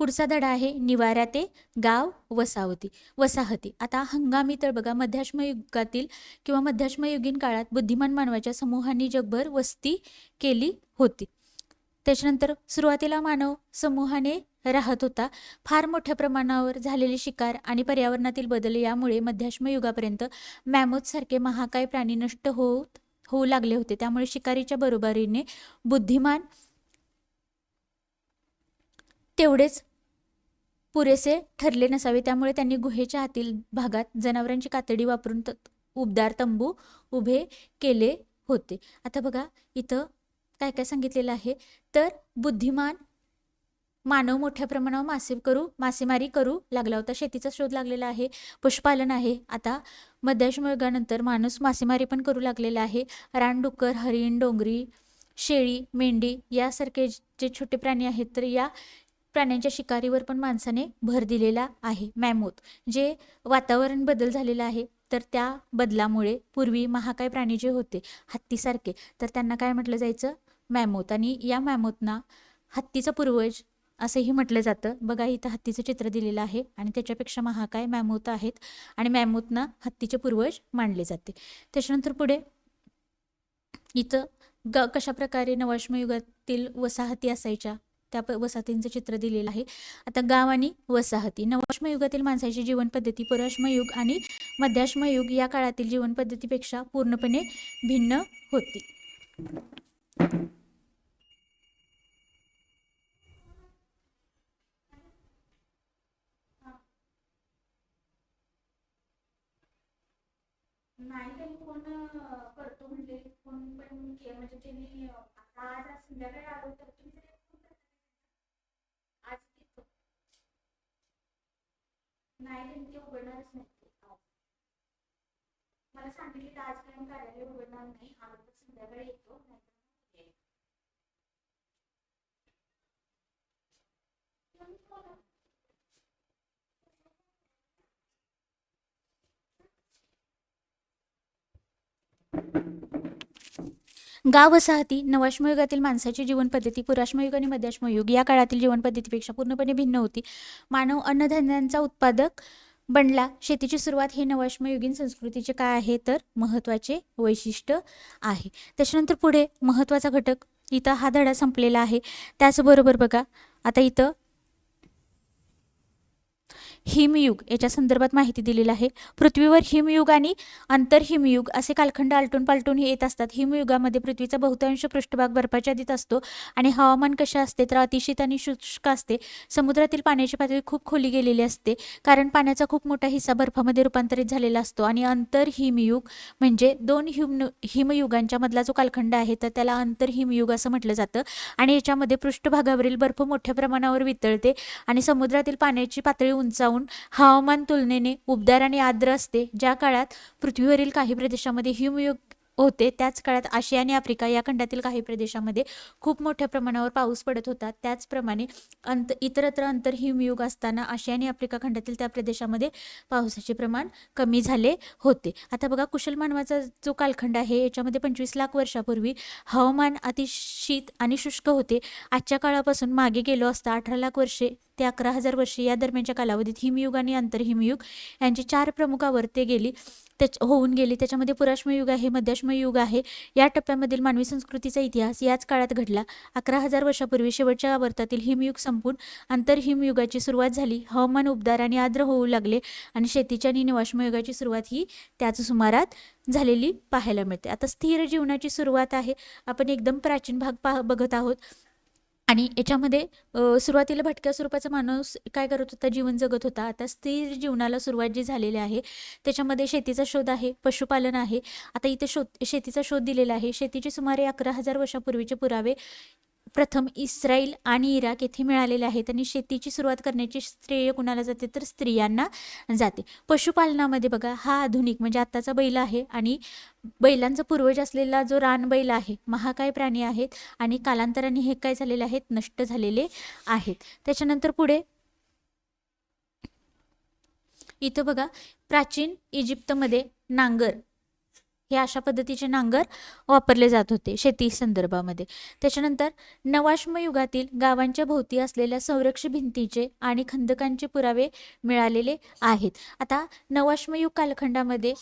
पुढचा धडा आहे निवारा ते गाव वसाहती. आता हंगामी तळ बघा, मध्याश्म युगातील किंवा मध्याश्मयुगीन काळात बुद्धिमान मानवाच्या समूहांनी जगभर वस्ती केली होती. त्याच्यानंतर सुरुवातीला मानव समूहाने राहत होता. फार मोठ्या प्रमाणावर झालेली शिकार आणि पर्यावरणातील बदल यामुळे मध्याश्म युगापर्यंत मॅमोथ सारखे महाकाय प्राणी नष्ट होऊ लागले होते. त्यामुळे शिकारीच्या बरोबरीने बुद्धिमान तेवढेच पुरेसे ठरले नसावे. त्यामुळे त्यांनी गुहेच्या आतील भागात जनावरांची कातडी वापरून उबदार तंबू उभे केले होते. आता बघा इथं काय काय सांगितलेलं आहे तर बुद्धिमान मानव मोठ्या प्रमाणावर मासेमारी करू लागला होता. शेतीचा शोध लागलेला आहे, पशुपालन आहे. आता मध्याश्म युगानंतर माणूस मासेमारी पण करू लागलेला आहे. रानडुक्कर, हरिण, डोंगरी, शेळी, मेंढी यासारखे जे छोटे प्राणी आहेत तर या प्राण्यांच्या शिकारीवर पण माणसाने भर दिलेला आहे. मॅमोथ जे वातावरण बदल झालेला आहे तर त्या बदलामुळे पूर्वी महाकाय प्राणी जे होते हत्तीसारखे तर त्यांना काय म्हटलं जायचं, मॅमोथ. आणि या मॅमोथना हत्तीचा पूर्वज असंही म्हटलं जातं. बघा इथं हत्तीचं चित्र दिलेलं आहे आणि त्याच्यापेक्षा महाकाय मॅमोथ आहेत आणि मॅमोथना हत्तीचे पूर्वज मानले जाते. त्याच्यानंतर पुढे इथं कशा प्रकारे नवाश्म युगातील वसाहती असायच्या त्या वसाहतींचं चित्र दिलेलं आहे. आता गाव आणि वसाहती. नवाश्म युगातील माणसाची जीवन पद्धती पुराश्म युग आणि मध्याश्म युग या काळातील जीवन पद्धतीपेक्षा पूर्णपणे भिन्न होती. नाही त्यांनी फोन करतो म्हणजे फोन पण म्हणजे त्यांनी आज संध्याकाळी आलो तर तुम्ही आज नाही त्यांनी ते उघडणारच नाही. मला सांगितले आज काही कार्यालय उघडणार नाही, आलो तर संध्याकाळी येतो. गाव वसाहती. नवाश्म युगातील माणसाची जीवन पद्धती पुराश्मयुग आणि मध्याश्मयुग या काळातील जीवन पद्धतीपेक्षा पूर्णपणे भिन्न होती. मानव अन्नधान्यांचा उत्पादक बनला. शेतीची सुरुवात हे नवाश्मयुगीन संस्कृतीचे काय आहे तर महत्त्वाचे वैशिष्ट्य आहे. त्याच्यानंतर पुढे महत्त्वाचा घटक इथं हा धडा संपलेला आहे. त्याचबरोबर बघा आता इथं हिमयुग याच्या संदर्भात माहिती दिलेली आहे. पृथ्वीवर हिमयुग आणि आंतरहिमयुग असे कालखंड आलटून पालटून येत असतात. हिमयुगामध्ये पृथ्वीचा बहुतांश पृष्ठभाग बर्फाच्छादित असतो आणि हवामान कसे असते तर अतिशीत आणि शुष्क असते. समुद्रातील पाण्याची पातळी खूप खोली गेलेली असते कारण पाण्याचा खूप मोठा हिस्सा बर्फामध्ये रूपांतरित झालेला असतो. आणि आंतरहिमयुग म्हणजे दोन हिमयुगांच्या मधला जो कालखंड आहे तर त्याला आंतरहिमयुग असं म्हटलं जातं. आणि याच्यामध्ये पृष्ठभागावरील बर्फ मोठ्या प्रमाणावर वितळते आणि समुद्रातील पाण्याची पातळी उंचावून हवामान तुलनेने उबदार आणि आर्द्र असते. ज्या काळात पृथ्वीवरील काही प्रदेशामध्ये हिमयुग होते. त्याच काळात आशिया आणि आफ्रिका या खंडातील काही प्रदेशामध्ये खूप मोठ्या प्रमाणावर पाऊस पडत होता. त्याचप्रमाणे इतरत्र अंतर हिमयुग असताना आशिया आणि आफ्रिका खंडातील त्या प्रदेशामध्ये पावसाचे प्रमाण कमी झाले होते. आता बघा, कुशल मानवाचा जो कालखंड आहे याच्यामध्ये 25 लाख वर्षापूर्वी हवामान अतिशीत आणि शुष्क होते. आजच्या काळापासून मागे गेलो असता 18 लाख वर्षे ते 11,000 वर्षे या दरम्यानच्या कालावधीत हिमयुग आणि आंतरहिमयुग यांची 4 प्रमुख आवर्ते होऊन गेली. त्याच्यामध्ये पुराश्म युग आहे, मध्याश्म युग आहे. या टप्प्यामधील मानवी संस्कृतीचा इतिहास याच काळात घडला. 11,000 वर्षापूर्वी शेवटच्या आवर्तातील हिमयुग संपून आंतरहिमयुगाची सुरुवात झाली. हवामान उबदार आणि आर्द्र होऊ लागले आणि शेतीच्या आणि निवाश्म युगाची सुरुवात ही त्याच सुमारात झालेली पाहायला मिळते. आता स्थिर जीवनाची सुरुवात आहे. आपण एकदम प्राचीन भाग बघत आहोत आणि याच्यामध्ये सुरुवातीला भटक्या स्वरूपाचा माणूस काय करत होता, जीवन जगत होता. आता स्थिर जीवनाला सुरुवात जी झालेली आहे त्याच्यामध्ये शेतीचा शोध आहे, पशुपालन आहे. आता इथे शेतीचा शोध दिलेला आहे. शेतीचे सुमारे 11,000 वर्षापूर्वीचे पुरावे प्रथम इस्रायल आणि इराक येथे मिळालेले आहेत आणि शेतीची सुरुवात करण्याची श्रेय कुणाला जाते तर स्त्रियांना जाते. पशुपालनामध्ये बघा, हा आधुनिक म्हणजे आत्ताचा बैल आहे आणि बैलांचा पूर्वज असलेला जो रानबैल आहे, महाकाय प्राणी आहेत आणि कालांतराने हे काय झालेले आहेत, नष्ट झालेले आहेत. त्याच्यानंतर पुढे इथं बघा, प्राचीन इजिप्तमध्ये नांगर हे अशा पद्धतीचे नांगर वापरले जात होते शेती संदर्भामध्ये. त्याच्यानंतर नवाश्म युगातील गावांच्या भोवती असलेल्या संरक्षक भिंतीचे आणि खंदकांचे पुरावे मिळालेले आहेत. आता नवाश्म युग कालखंडामध्ये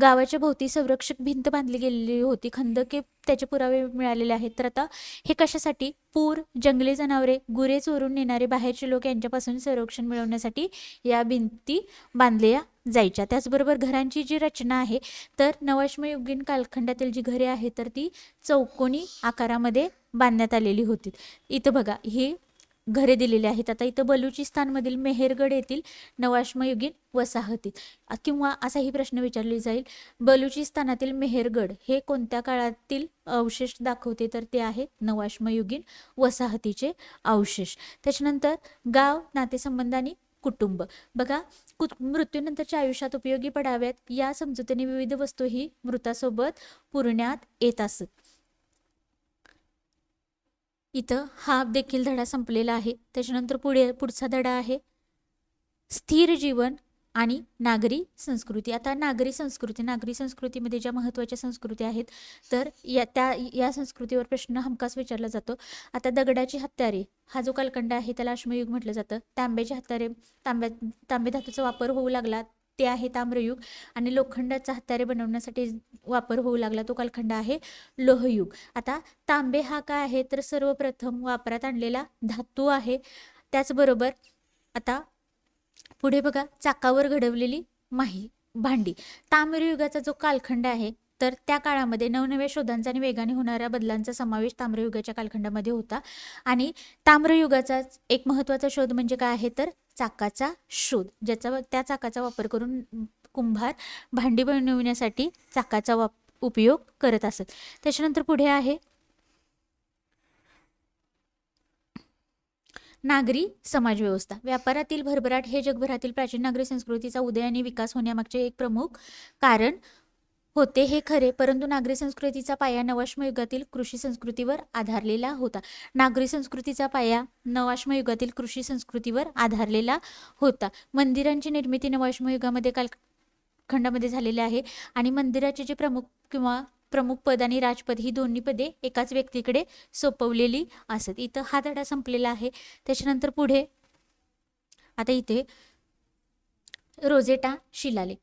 गावाच्या भोवती संरक्षक भिंत बांधली गेलेली होती, खंदके त्याचे पुरावे मिळालेले आहेत. तर आता हे कशासाठी, पूर, जंगली जनावरे, गुरे चोरून नेणारे बाहेरचे लोक यांच्यापासून संरक्षण मिळवण्यासाठी या भिंती बांधल्या जायच्या. त्याचबरोबर घरांची जी रचना आहे तर नवाश्मयुगीन कालखंडातील जी घरे आहेत तर ती चौकोनी आकारामध्ये बांधण्यात आलेली होती. इथं बघा, ही घरे दिलेली आहेत. आता इथं बलुचिस्तानमधील मेहरगड येथील नवाश्मयुगीन वसाहतीत किंवा असाही प्रश्न विचारले जाईल, बलुचिस्तानातील मेहरगड हे कोणत्या काळातील अवशेष दाखवते तर ते आहेत नवाश्मयुगीन वसाहतीचे अवशेष. त्याच्यानंतर गाव, नातेसंबंध आणि कुटुंब बघा, मृत्यूनंतरच्या आयुष्यात उपयोगी पडाव्यात या समजुतीने विविध वस्तू ही मृतासोबत पुरण्यात येत असत. इथं हा देखील धडा संपलेला आहे. त्याच्यानंतर पुढचा धडा आहे स्थिर जीवन आणि नागरी संस्कृती. आता नागरी संस्कृतीमध्ये ज्या महत्त्वाच्या संस्कृती आहेत तर या संस्कृतीवर प्रश्न हमखास विचारला जातो. आता दगडाची हत्यारे हा जो कालखंड आहे त्याला अश्मयुग म्हटलं जातं. तांब्याचे हत्यारे, तांबे धातूचा वापर होऊ लागला ते आहे ताम्रयुग आणि लोखंडाचा हत्यारे बनवण्यासाठी वापर होऊ लागला तो कालखंड आहे लोहयुग. आता तांबे हा काय आहे तर सर्वप्रथम वापरात आणलेला धातू आहे. त्याचबरोबर आता पुढे बघा, चाकावर घडवलेली भांडी. ताम्रयुगाचा जो कालखंड आहे तर त्या काळामध्ये नवनव्या शोधांचा आणि वेगाने होणाऱ्या बदलांचा समावेश ताम्रयुगाच्या कालखंडामध्ये होता आणि ताम्रयुगाचा एक महत्त्वाचा शोध म्हणजे काय आहे तर चाकाचा शोध, त्या चाकाचा वापर करून कुंभार भांडी बनवण्यासाठी चाकाचा उपयोग करत असत. त्याच्यानंतर पुढे आहे नागरी समाजव्यवस्था. व्यापारातील भरभराट हे जगभरातील प्राचीन नागरी संस्कृतीचा उदय आणि विकास होण्यामागचे एक प्रमुख कारण होते हे खरे, परंतु नागरी संस्कृतीचा पाया नवाश्म युगातील कृषी संस्कृतीवर आधारलेला होता. नागरी संस्कृतीचा पाया नवाश्म युगातील कृषी संस्कृतीवर आधारलेला होता. मंदिरांची निर्मिती नवाश्म युगामध्ये कालखंडामध्ये झालेली आहे आणि मंदिराचे जे प्रमुख पद आणि राजपद ही दोन्ही पदे एकाच व्यक्तीकडे सोपवलेली असत. इथं हा धडा संपलेला आहे. त्याच्यानंतर पुढे आता इथे रोझेटा शिलालेख,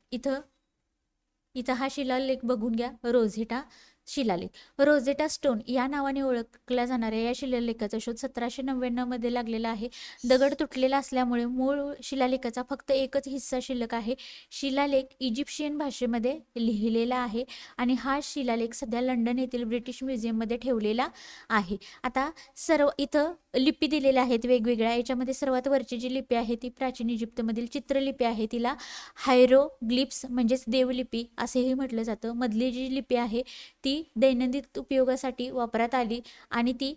इथं हा शिलालेख बघून घ्या. रोझेटा शिलालेख, रोझेटा स्टोन या नावाने ओळखल्या जाणाऱ्या या शिलालेखाचा शोध 1799 मध्ये लागलेला आहे. दगड तुटलेला असल्यामुळे मूळ शिलालेखाचा फक्त एकच हिस्सा शिल्लक आहे. शिलालेख इजिप्शियन भाषेमध्ये लिहिलेला आहे आणि हा शिलालेख सध्या लंडन येथील ब्रिटिश म्युझियममध्ये ठेवलेला आहे. आता इथं लिपी दिलेल्या आहेत वेगवेगळ्या. याच्यामध्ये सर्वात वरची जी लिपी आहे ती प्राचीन इजिप्तमधील चित्रलिपी आहे, तिला हायरोग्लिप्स म्हणजेच देवलिपी असेही म्हटलं जातं. मधली जी लिपी आहे ती दैनंदिन उपयोगासाठी वापरात आली आणि ती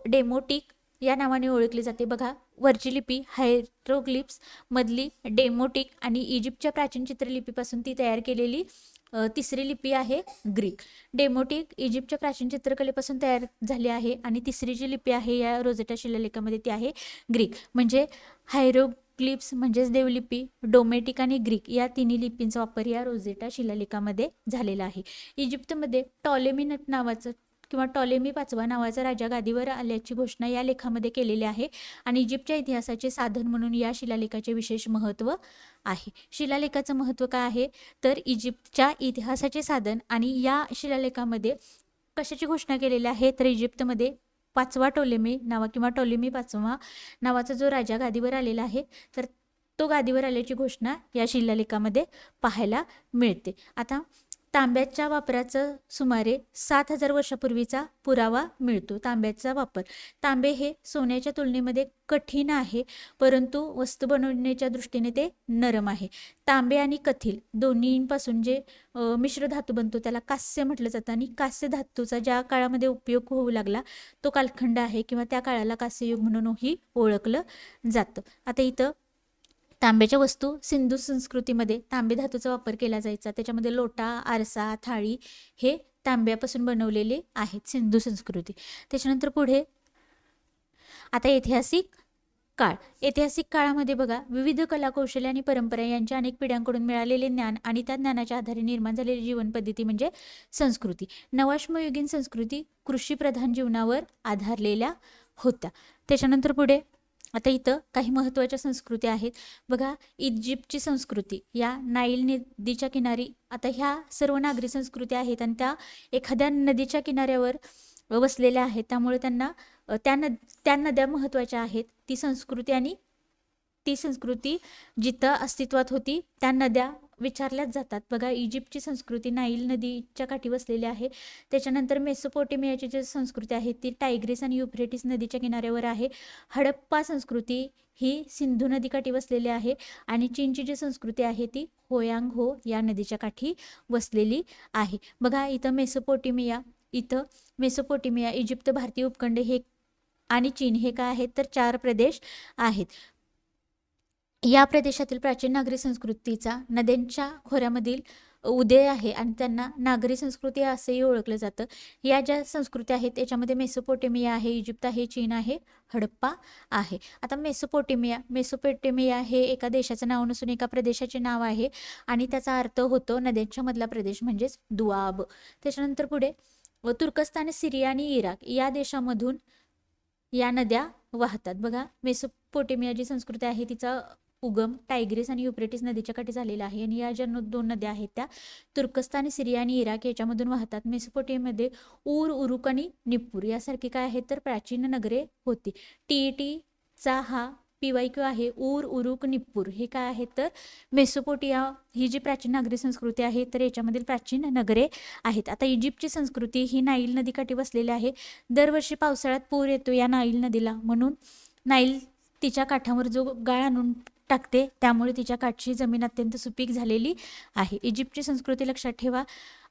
डेमोटिक या नावाने ओळखली जाते. बघा, वरची लिपी हायरोग्लिप्स, मधली डेमोटिक आणि इजिप्तच्या प्राचीन चित्रलिपीपासून ती तयार केलेली तिसरी लिपी आहे ग्रीक. डेमोटिक इजिप्तच्या प्राचीन चित्रकलेपासून तयार झाली आहे आणि तिसरी जी लिपी आहे या रोझेटा शिलालेखामध्ये ती आहे ग्रीक. म्हणजे हायरोग्लिफ्स म्हणजेच देवलिपी, डोमेटिक आणि ग्रीक या तिन्ही लिपींचा वापर या रोझेटा शिलालेखामध्ये झालेला आहे. इजिप्तमध्ये टॉलेमी नावाचं किंवा टॉलेमी पाचवा नावाचा राजा गादीवर आल्याची घोषणा या लेखामध्ये केलेली आहे आणि इजिप्तच्या इतिहासाचे साधन म्हणून या शिलालेखाचे विशेष महत्त्व आहे. शिलालेखाचं महत्त्व काय आहे तर इजिप्तच्या इतिहासाचे साधन आणि या शिलालेखामध्ये कशाची घोषणा केलेली आहे तर इजिप्तमध्ये पाचवा टॉलेमी किंवा टॉलेमी पाचवा नावाचा जो राजा गादीवर आलेला आहे तर तो गादीवर आल्याची घोषणा या शिलालेखामध्ये पाहायला मिळते. आता तांब्याच्या वापराचं सुमारे 7,000 वर्षापूर्वीचा पुरावा मिळतो. तांब्याचा वापर, तांबे हे सोन्याच्या तुलनेमध्ये कठीण आहे परंतु वस्तू बनवण्याच्या दृष्टीने ते नरम आहे. तांबे आणि कथील दोन्हीपासून जे मिश्र धातू बनतो त्याला कांस्य म्हटलं जातं आणि कांस्य धातूचा ज्या काळामध्ये उपयोग होऊ लागला तो कालखंड आहे किंवा त्या काळाला कांस्ययुग म्हणूनही ओळखलं जातं. आता इथं तांब्याच्या वस्तू सिंधू संस्कृतीमध्ये तांबे धातूचा वापर केला जायचा. त्याच्यामध्ये लोटा, आरसा, थाळी हे तांब्यापासून बनवलेले आहेत सिंधू संस्कृती. त्याच्यानंतर पुढे आता ऐतिहासिक काळ. ऐतिहासिक काळामध्ये बघा विविध कलाकौशल्य आणि परंपरा यांच्या अनेक पिढ्यांकडून मिळालेले ज्ञान आणि त्या ज्ञानाच्या आधारे निर्माण झालेली जीवन पद्धती म्हणजे संस्कृती. नवाश्मयुगीन संस्कृती कृषीप्रधान जीवनावर आधारलेल्या होत्या. त्याच्यानंतर पुढे आता इथं काही महत्त्वाच्या संस्कृती आहेत बघा. इजिप्तची संस्कृती या नाईल नदीच्या किनारी, आता ह्या सर्व नागरी संस्कृती आहेत आणि त्या एखाद्या नदीच्या किनाऱ्यावर वसलेल्या आहेत त्यामुळे त्यांना त्या नद्या महत्त्वाच्या आहेत. ती संस्कृती जिथं अस्तित्वात होती त्या नद्या विचारल्याच जातात. बघा इजिप्तची संस्कृती नाईल नदीच्या काठी वसलेली आहे. त्याच्यानंतर मेसोपोटेमियाची जी संस्कृती आहे ती टायग्रिस आणि युफ्रेटिस नदीच्या किनाऱ्यावर आहे. हडप्पा संस्कृती ही सिंधू नदीकाठी वसलेली आहे आणि चीनची जी संस्कृती आहे ती होयांग-हो या नदीच्या काठी वसलेली आहे. बघा इथं मेसोपोटेमिया, इजिप्त, भारतीय उपखंड हे आणि चीन हे काय आहेत तर 4 प्रदेश आहेत. या प्रदेशातील प्राचीन नागरी संस्कृतीचा नद्यांच्या खोऱ्यामधील उदय आहे आणि त्यांना नागरी संस्कृती असेही ओळखलं जातं. या ज्या संस्कृती आहेत त्याच्यामध्ये मेसोपोटेमिया आहे, इजिप्त आहे, चीन आहे, हडप्पा आहे. आता मेसोपोटेमिया हे एका देशाचं नाव नसून एका प्रदेशाचे नाव आहे आणि त्याचा अर्थ होतो नद्यांच्या मधला प्रदेश म्हणजेच दुआब. त्याच्यानंतर पुढे तुर्कस्तान, सिरिया आणि इराक या देशामधून या नद्या वाहतात. बघा मेसोपोटेमिया जी संस्कृती आहे तिचा उगम टायग्रिस आणि युफ्रेटिस नदीच्या काठी झालेला आहे आणि या ज्या 2 नद्या आहेत त्या तुर्कस्तान, सिरिया आणि इराक याच्यामधून वाहतात. मेसोपोटेमियामध्ये उरुक आणि निप्पूर यासारखी काय आहेत तर प्राचीन नगरे होती. टीईटीचा हा PYQ आहे. उरुक, निप्पूर हे काय आहेत तर मेसोपोटिया ही जी प्राचीन नागरी संस्कृती आहे तर याच्यामधील प्राचीन नगरे आहेत. आता इजिप्तची संस्कृती ही नाईल नदीकाठी बसलेली आहे. दरवर्षी पावसाळ्यात पूर येतो या नाईल नदीला म्हणून नाईल तिच्या काठावर जो गाळ आणून टाकते त्यामुळे तिच्या काठची जमीन अत्यंत सुपीक झालेली आहे. इजिप्तची संस्कृती लक्षात ठेवा.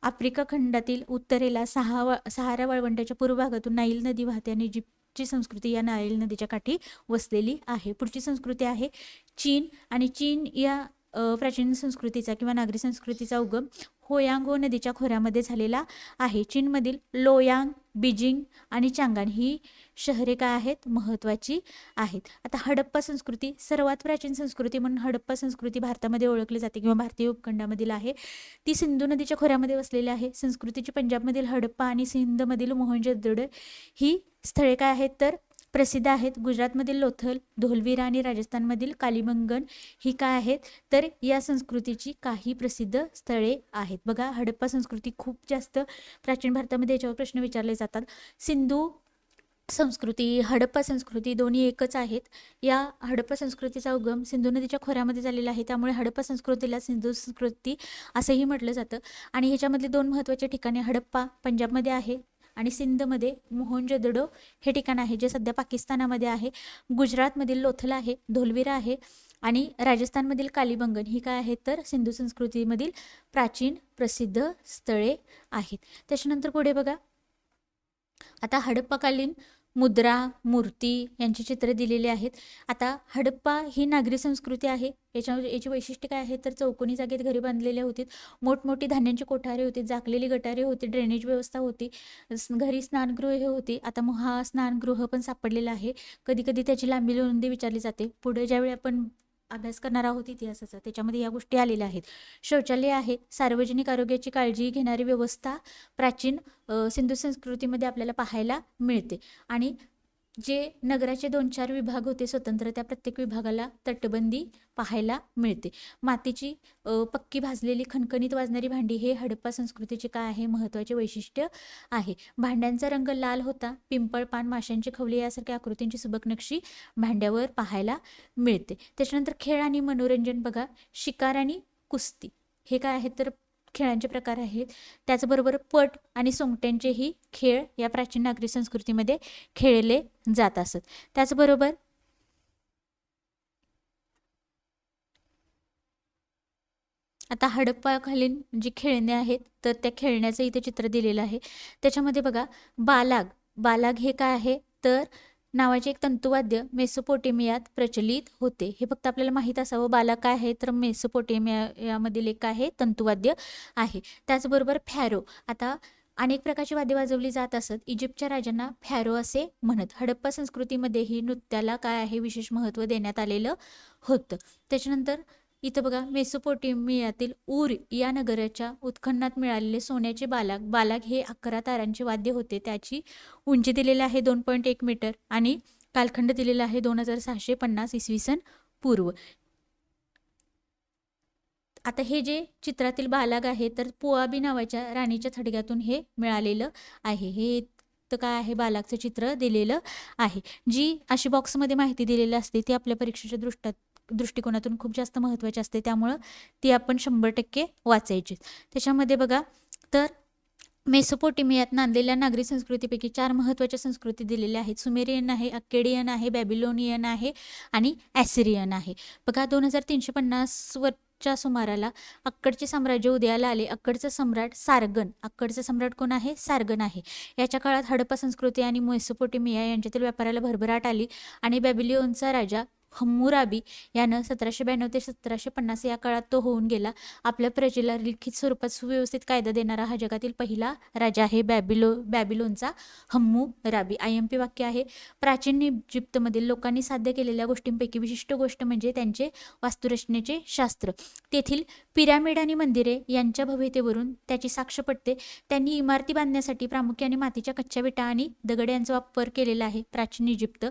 आफ्रिका खंडातील उत्तरेला सहारा वाळवंटाच्या पूर्व भागातून नाईल नदी वाहते आणि इजिप्तची संस्कृती या नाईल नदीच्या काठी वसलेली आहे. पुढची संस्कृती आहे चीन आणि चीन या प्राचीन संस्कृतीचा किंवा नागरी संस्कृतीचा उगम होयांग-हो नदीच्या खोऱ्यामध्ये झालेला आहे. चीनमधील लोयांग, बीजिंग आणि चांगान ही शहरे काय आहेत महत्त्वाची आहेत. आता हडप्पा संस्कृती सर्वात प्राचीन संस्कृती म्हणून हडप्पा संस्कृती भारतामध्ये ओळखली जाते किंवा भारतीय उपखंडामधील आहे. ती सिंधू नदीच्या खोऱ्यामध्ये वसलेली आहे. संस्कृतीची पंजाबमधील हडप्पा आणि सिंधमधील मोहनजोदडो ही स्थळे काय आहेत तर प्रसिद्ध आहेत. गुजरातमधील लोथल, धोलविरा आणि राजस्थानमधील कालीबंगन ही काय आहेत तर या संस्कृतीची काही प्रसिद्ध स्थळे आहेत. बघा हडप्पा संस्कृती खूप जास्त प्राचीन भारतामध्ये याच्यावर प्रश्न विचारले जातात. सिंधू संस्कृती, हडप्पा संस्कृती दोन्ही एकच आहेत. या हडप्पा संस्कृतीचा उगम सिंधू नदीच्या खोऱ्यामध्ये झालेला आहे त्यामुळे हडप्पा संस्कृतीला सिंधू संस्कृती असंही म्हटलं जातं. आणि ह्याच्यामधले 2 महत्त्वाचे ठिकाणे हडप्पा पंजाबमध्ये आहे आणि सिंधमध्ये मोहनजोदडो हे ठिकाण आहे जे सध्या पाकिस्तानामध्ये आहे. गुजरातमधील लोथल आहे, धोलविरा आहे आणि राजस्थानमधील कालीबंगन ही काय आहेत तर सिंधू संस्कृतीमधील प्राचीन प्रसिद्ध स्थळे आहेत. त्याच्यानंतर पुढे बघा आता हडप्पाकालीन मुद्रा, मूर्ती यांची चित्र दिलेली आहेत. आता हडप्पा ही नागरी संस्कृती आहे. याची वैशिष्ट्य काय आहे तर चौकोनी जागेत घरे बांधलेली होती, मोठमोठी धान्यांची कोठारे होती, झाकलेली गटारे होती, ड्रेनेज व्यवस्था होती, घरी स्नानगृहे होती. आता मग हा स्नानगृह पण सापडलेला आहे. कधी कधी त्याची लांबी रुंदी विचारली जाते. पुढे ज्यावेळी आपण अभ्यास करणार आहोत इतिहासाचा, त्याच्यामध्ये या गोष्टी आलेल्या आहेत. शौचालय आहे, सार्वजनिक आरोग्याची काळजी घेणारी व्यवस्था प्राचीन सिंधू संस्कृतीमध्ये आपल्याला पाहायला मिळते. आणि जे नगराचे 2-4 विभाग होते स्वतंत्र, त्या प्रत्येक विभागाला तटबंदी पाहायला मिळते. मातीची पक्की भाजलेली खणखणीत वाजणारी भांडी हे हडप्पा संस्कृतीचे काय आहे महत्त्वाचे वैशिष्ट्य आहे. भांड्यांचा रंग लाल होता. पिंपळ पान, माशांची खवले यासारख्या आकृतींची सुबक नक्षी भांड्यावर पाहायला मिळते. त्याच्यानंतर खेळ आणि मनोरंजन बघा, शिकार आणि कुस्ती हे काय आहेत तर खेळांचे प्रकार आहेत. त्याचबरोबर पट आणि सोंगट्यांचेही खेळ या प्राचीन नागरी संस्कृतीमध्ये खेळले जात असत. त्याचबरोबर आता हडप्पाखालील जी खेळणे आहेत तर त्या खेळण्याचं इथे चित्र दिलेलं आहे. त्याच्यामध्ये बघा बालाग, बालाग हे काय आहे तर नावाचे एक तंतुवाद्य मेसोपोटेमियात प्रचलित होते. हे फक्त आपल्याला माहीत असावं. बालाग काय आहे तर मेसोपोटेमियामधील एक काय आहे तंतुवाद्य आहे. त्याचबरोबर फॅरो, आता अनेक प्रकारची वाद्य वाजवली जात असत. इजिप्तच्या राजांना फॅरो असे म्हणत. हडप्पा संस्कृतीमध्येही नृत्याला काय आहे विशेष महत्त्व देण्यात आलेलं होतं. त्याच्यानंतर इथं बघा मेसोपोटेमियातील ऊर या नगराच्या उत्खननात मिळालेले सोन्याचे बालाग, बालाग हे 11 तारांचे वाद्य होते. त्याची उंची दिलेली आहे 2.1 मीटर आणि कालखंड दिलेला आहे 2650 इसवी सन पूर्व. आता हे जे चित्रातील बालाग आहे तर पुआबी नावाच्या राणीच्या थडग्यातून हे मिळालेलं आहे. हे तर काय आहे बालागचं चित्र दिलेलं आहे. जी अशी बॉक्समध्ये माहिती दिलेली असते ती आपल्या परीक्षेच्या दृष्टिकोनातून खूप जास्त महत्त्वाची असते, त्यामुळं ती आपण 100% वाचायची. त्याच्यामध्ये बघा तर मेसोपोटेमियात नांदलेल्या नागरी संस्कृतीपैकी 4 महत्त्वाच्या संस्कृती दिलेल्या आहेत. सुमेरियन आहे, अक्केडियन आहे, बॅबिलोनियन आहे आणि ॲसिरियन आहे. बघा 2350 च्या सुमाराला अक्कडचे साम्राज्य उदयाला आले. अक्कडचा सम्राट सारगन, अक्कडचा सम्राट कोण आहे सारगन आहे. याच्या काळात हडप्पा संस्कृती आणि मेसोपोटेमिया यांच्यातील व्यापाराला भरभराट आली आणि बॅबिलोनचा राजा हम्मुराबी यानं 1792 ते 1750 या काळात तो होऊन गेला. आपल्या प्रजेला लिखित स्वरूपात सुव्यवस्थित कायदा देणारा हा जगातील पहिला राजा आहे बॅबिलोनचा हम्मुराबी. IMP वाक्य आहे, प्राचीन इजिप्तमधील लोकांनी साध्य केलेल्या गोष्टींपैकी विशिष्ट गोष्ट म्हणजे त्यांचे वास्तुरचनेचे शास्त्र. तेथील पिरामिड आणि मंदिरे यांच्या भव्यतेवरून त्याची साक्ष पडते. त्यांनी इमारती बांधण्यासाठी प्रामुख्याने मातीच्या कच्च्या विटा आणि दगड यांचा वापर केलेला आहे. प्राचीन इजिप्त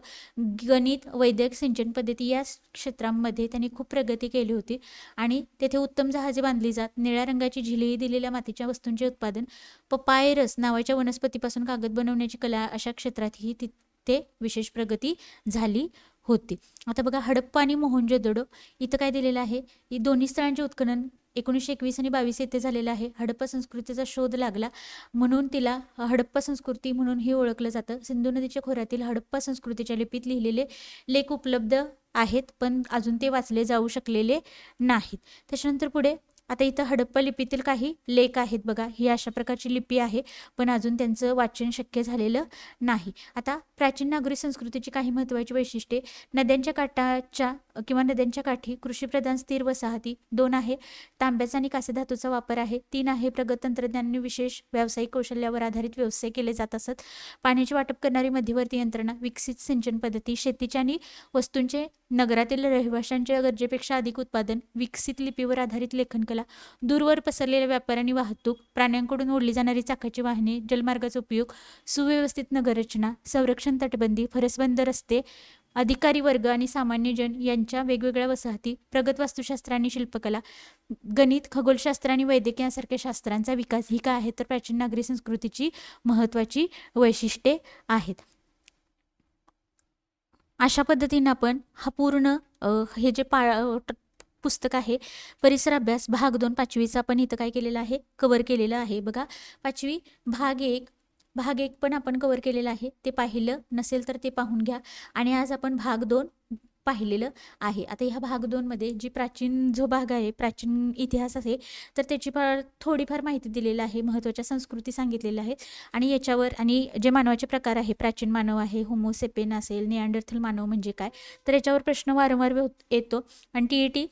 गणित, वैद्यक, सिंचन पद्धती या क्षेत्रांमध्ये त्यांनी खूप प्रगती केली होती आणि तेथे उत्तम जहाजे बांधली जात. निळ्या रंगाची झिली दिलेल्या मातीच्या वस्तूंचे उत्पादन, पपायरस नावाच्या वनस्पतीपासून कागद बनवण्याची कला अशा क्षेत्रातही तिथे विशेष प्रगती झाली होती. आता बघा हडप्पा आणि मोहनजोदडो इथं काय दिलेलं आहे. ही दोन्ही स्थळांचे उत्खनन 1921 आणि 22 येथे झालेलं आहे. हडप्पा संस्कृतीचा शोध लागला म्हणून तिला हडप्पा संस्कृती म्हणूनही ओळखलं जातं. सिंधू नदीच्या खोऱ्यातील हडप्पा संस्कृतीच्या लिपीत लिहिलेले लेख उपलब्ध आहेत पण अजून ते वाचले जाऊ शकलेले नाहीत. त्याच्यानंतर पुढे आता इथं हडप्पा लिपीतील काही लेख आहेत बघा. ही अशा प्रकारची लिपी आहे पण अजून त्यांचं वाचन शक्य झालेलं नाही. आता प्राचीन नागरी संस्कृतीची काही महत्त्वाची वैशिष्ट्ये, नद्यांच्या काठाच्या किंवा नद्यांच्या काठी कृषीप्रधान स्थिर वसाहती. 2 आहे तांब्याचा आणि कांस्य धातूचा वापर आहे. 3 आहे प्रगत तंत्रज्ञान विशेष व्यावसायिक कौशल्यावर आधारित व्यवसाय केले जात असत. पाण्याचे वाटप करणारी मध्यवर्ती यंत्रणा, विकसित सिंचन पद्धती, शेतीच्या आणि वस्तूंचे नगरातील रहिवाशांच्या गरजेपेक्षा अधिक उत्पादन, विकसित लिपीवर आधारित लेखनकला, दूरवर पसरलेला व्यापार आणि वाहतूक, प्राण्यांकडून ओढली जाणारी चाकाची वाहने, जलमार्गाचा उपयोग, सुव्यवस्थित नगररचना, संरक्षण, तटबंदी, फरसबंद रस्ते, अधिकारी वर्ग आणि सामान्य जन यांच्या वेगवेगळ्या वसाहती, प्रगत वास्तुशास्त्र आणि शिल्पकला, गणित, खगोलशास्त्र आणि वैद्यकीय यासारख्या शास्त्रांचा विकास ही काय आहे तर प्राचीन नागरी संस्कृतीची महत्त्वाची वैशिष्ट्ये आहेत. अशा पद्धतीनं आपण हा पूर्ण हे जे पुस्तक आहे परिसर अभ्यास भाग 2 5वीचा आपण इथं काय केलेलं आहे कव्हर केलेलं आहे. बघा 5वी भाग 1 पण आपण कव्हर केलेला आहे. ते पाहिलं नसेल तर ते पाहून घ्या. आणि आज आपण भाग 2 पाहिलेलं आहे. आता ह्या भाग 2मध्ये जी प्राचीन जो भाग आहे, प्राचीन इतिहास आहे, तर त्याची थोडीफार माहिती दिलेली आहे, महत्त्वाच्या संस्कृती सांगितलेल्या आहेत आणि याच्यावर आणि जे मानवाचे प्रकार आहे, प्राचीन मानव आहे, होमोसेपियन असेल, निअँडरथल मानव म्हणजे काय, तर याच्यावर प्रश्न वारंवार येतो आणि TET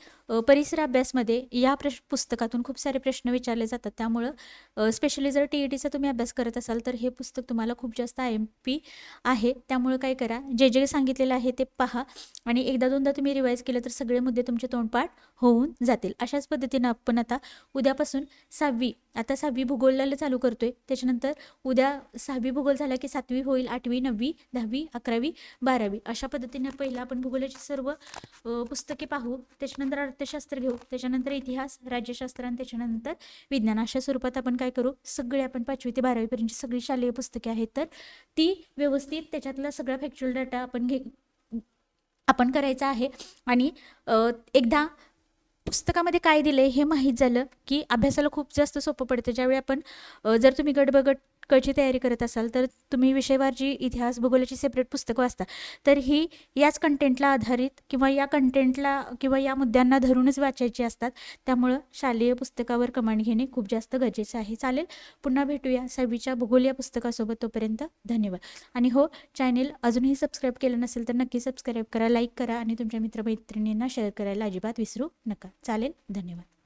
परिसर अभ्यासमध्ये या पुस्तकातून खूप सारे प्रश्न विचारले जातात. त्यामुळं स्पेशली जर TETचा तुम्ही अभ्यास करत असाल तर हे पुस्तक तुम्हाला खूप जास्त IMP आहे. त्यामुळं काय करा, जे जे सांगितलेलं आहे ते पहा आणि एकदा दोनदा तुम्ही रिवाईज केलं तर सगळे मुद्दे तुमचे तोंडपाठ होऊन जातील. अशाच पद्धतीनं आपण आता उद्यापासून 6वी, आता 6वी भूगोलाला चालू करतोय. त्याच्यानंतर उद्या 6वी भूगोल झाला की 7वी होईल, 8वी, 9वी, 10वी, 11वी, 12वी अशा पद्धतीने पहिला आपण भूगोलाची सर्व पुस्तके पाहू. त्याच्यानंतर अर्थशास्त्र घेऊ, त्याच्यानंतर इतिहास, राज्यशास्त्र आणि त्याच्यानंतर विज्ञान. अशा स्वरूपात आपण काय करू, सगळे आपण 5वी ते 12वीपर्यंतची सगळी शालेय पुस्तके आहेत तर ती व्यवस्थित त्याच्यातला सगळा फॅक्च्युअल डाटा आपण करायचा आहे. आणि एकदा पुस्तकामध्ये काय दिलं आहे हे माहीत झालं की अभ्यासाला खूप जास्त सोपं पडतं. ज्यावेळी आपण जर तुम्ही गटची तयारी करत असाल तर तुम्ही विषयवार जी इतिहास भूगोलाची सेपरेट पुस्तकं वाचता तर ही याच कंटेंटला आधारित किंवा या कंटेंटला किंवा या मुद्द्यांना धरूनच वाचायची असतात. त्यामुळं शालेय पुस्तकावर कमांड घेणे खूप जास्त गरजेचं आहे. चालेल, पुन्हा भेटूया 6वीच्या भूगोल या पुस्तकासोबत. तोपर्यंत धन्यवाद. आणि हो, चॅनेल अजूनही सबस्क्राईब केलं नसेल तर नक्की सबस्क्राईब करा, लाईक करा आणि तुमच्या मित्रमैत्रिणींना शेअर करायला अजिबात विसरू नका. चालेल, धन्यवाद.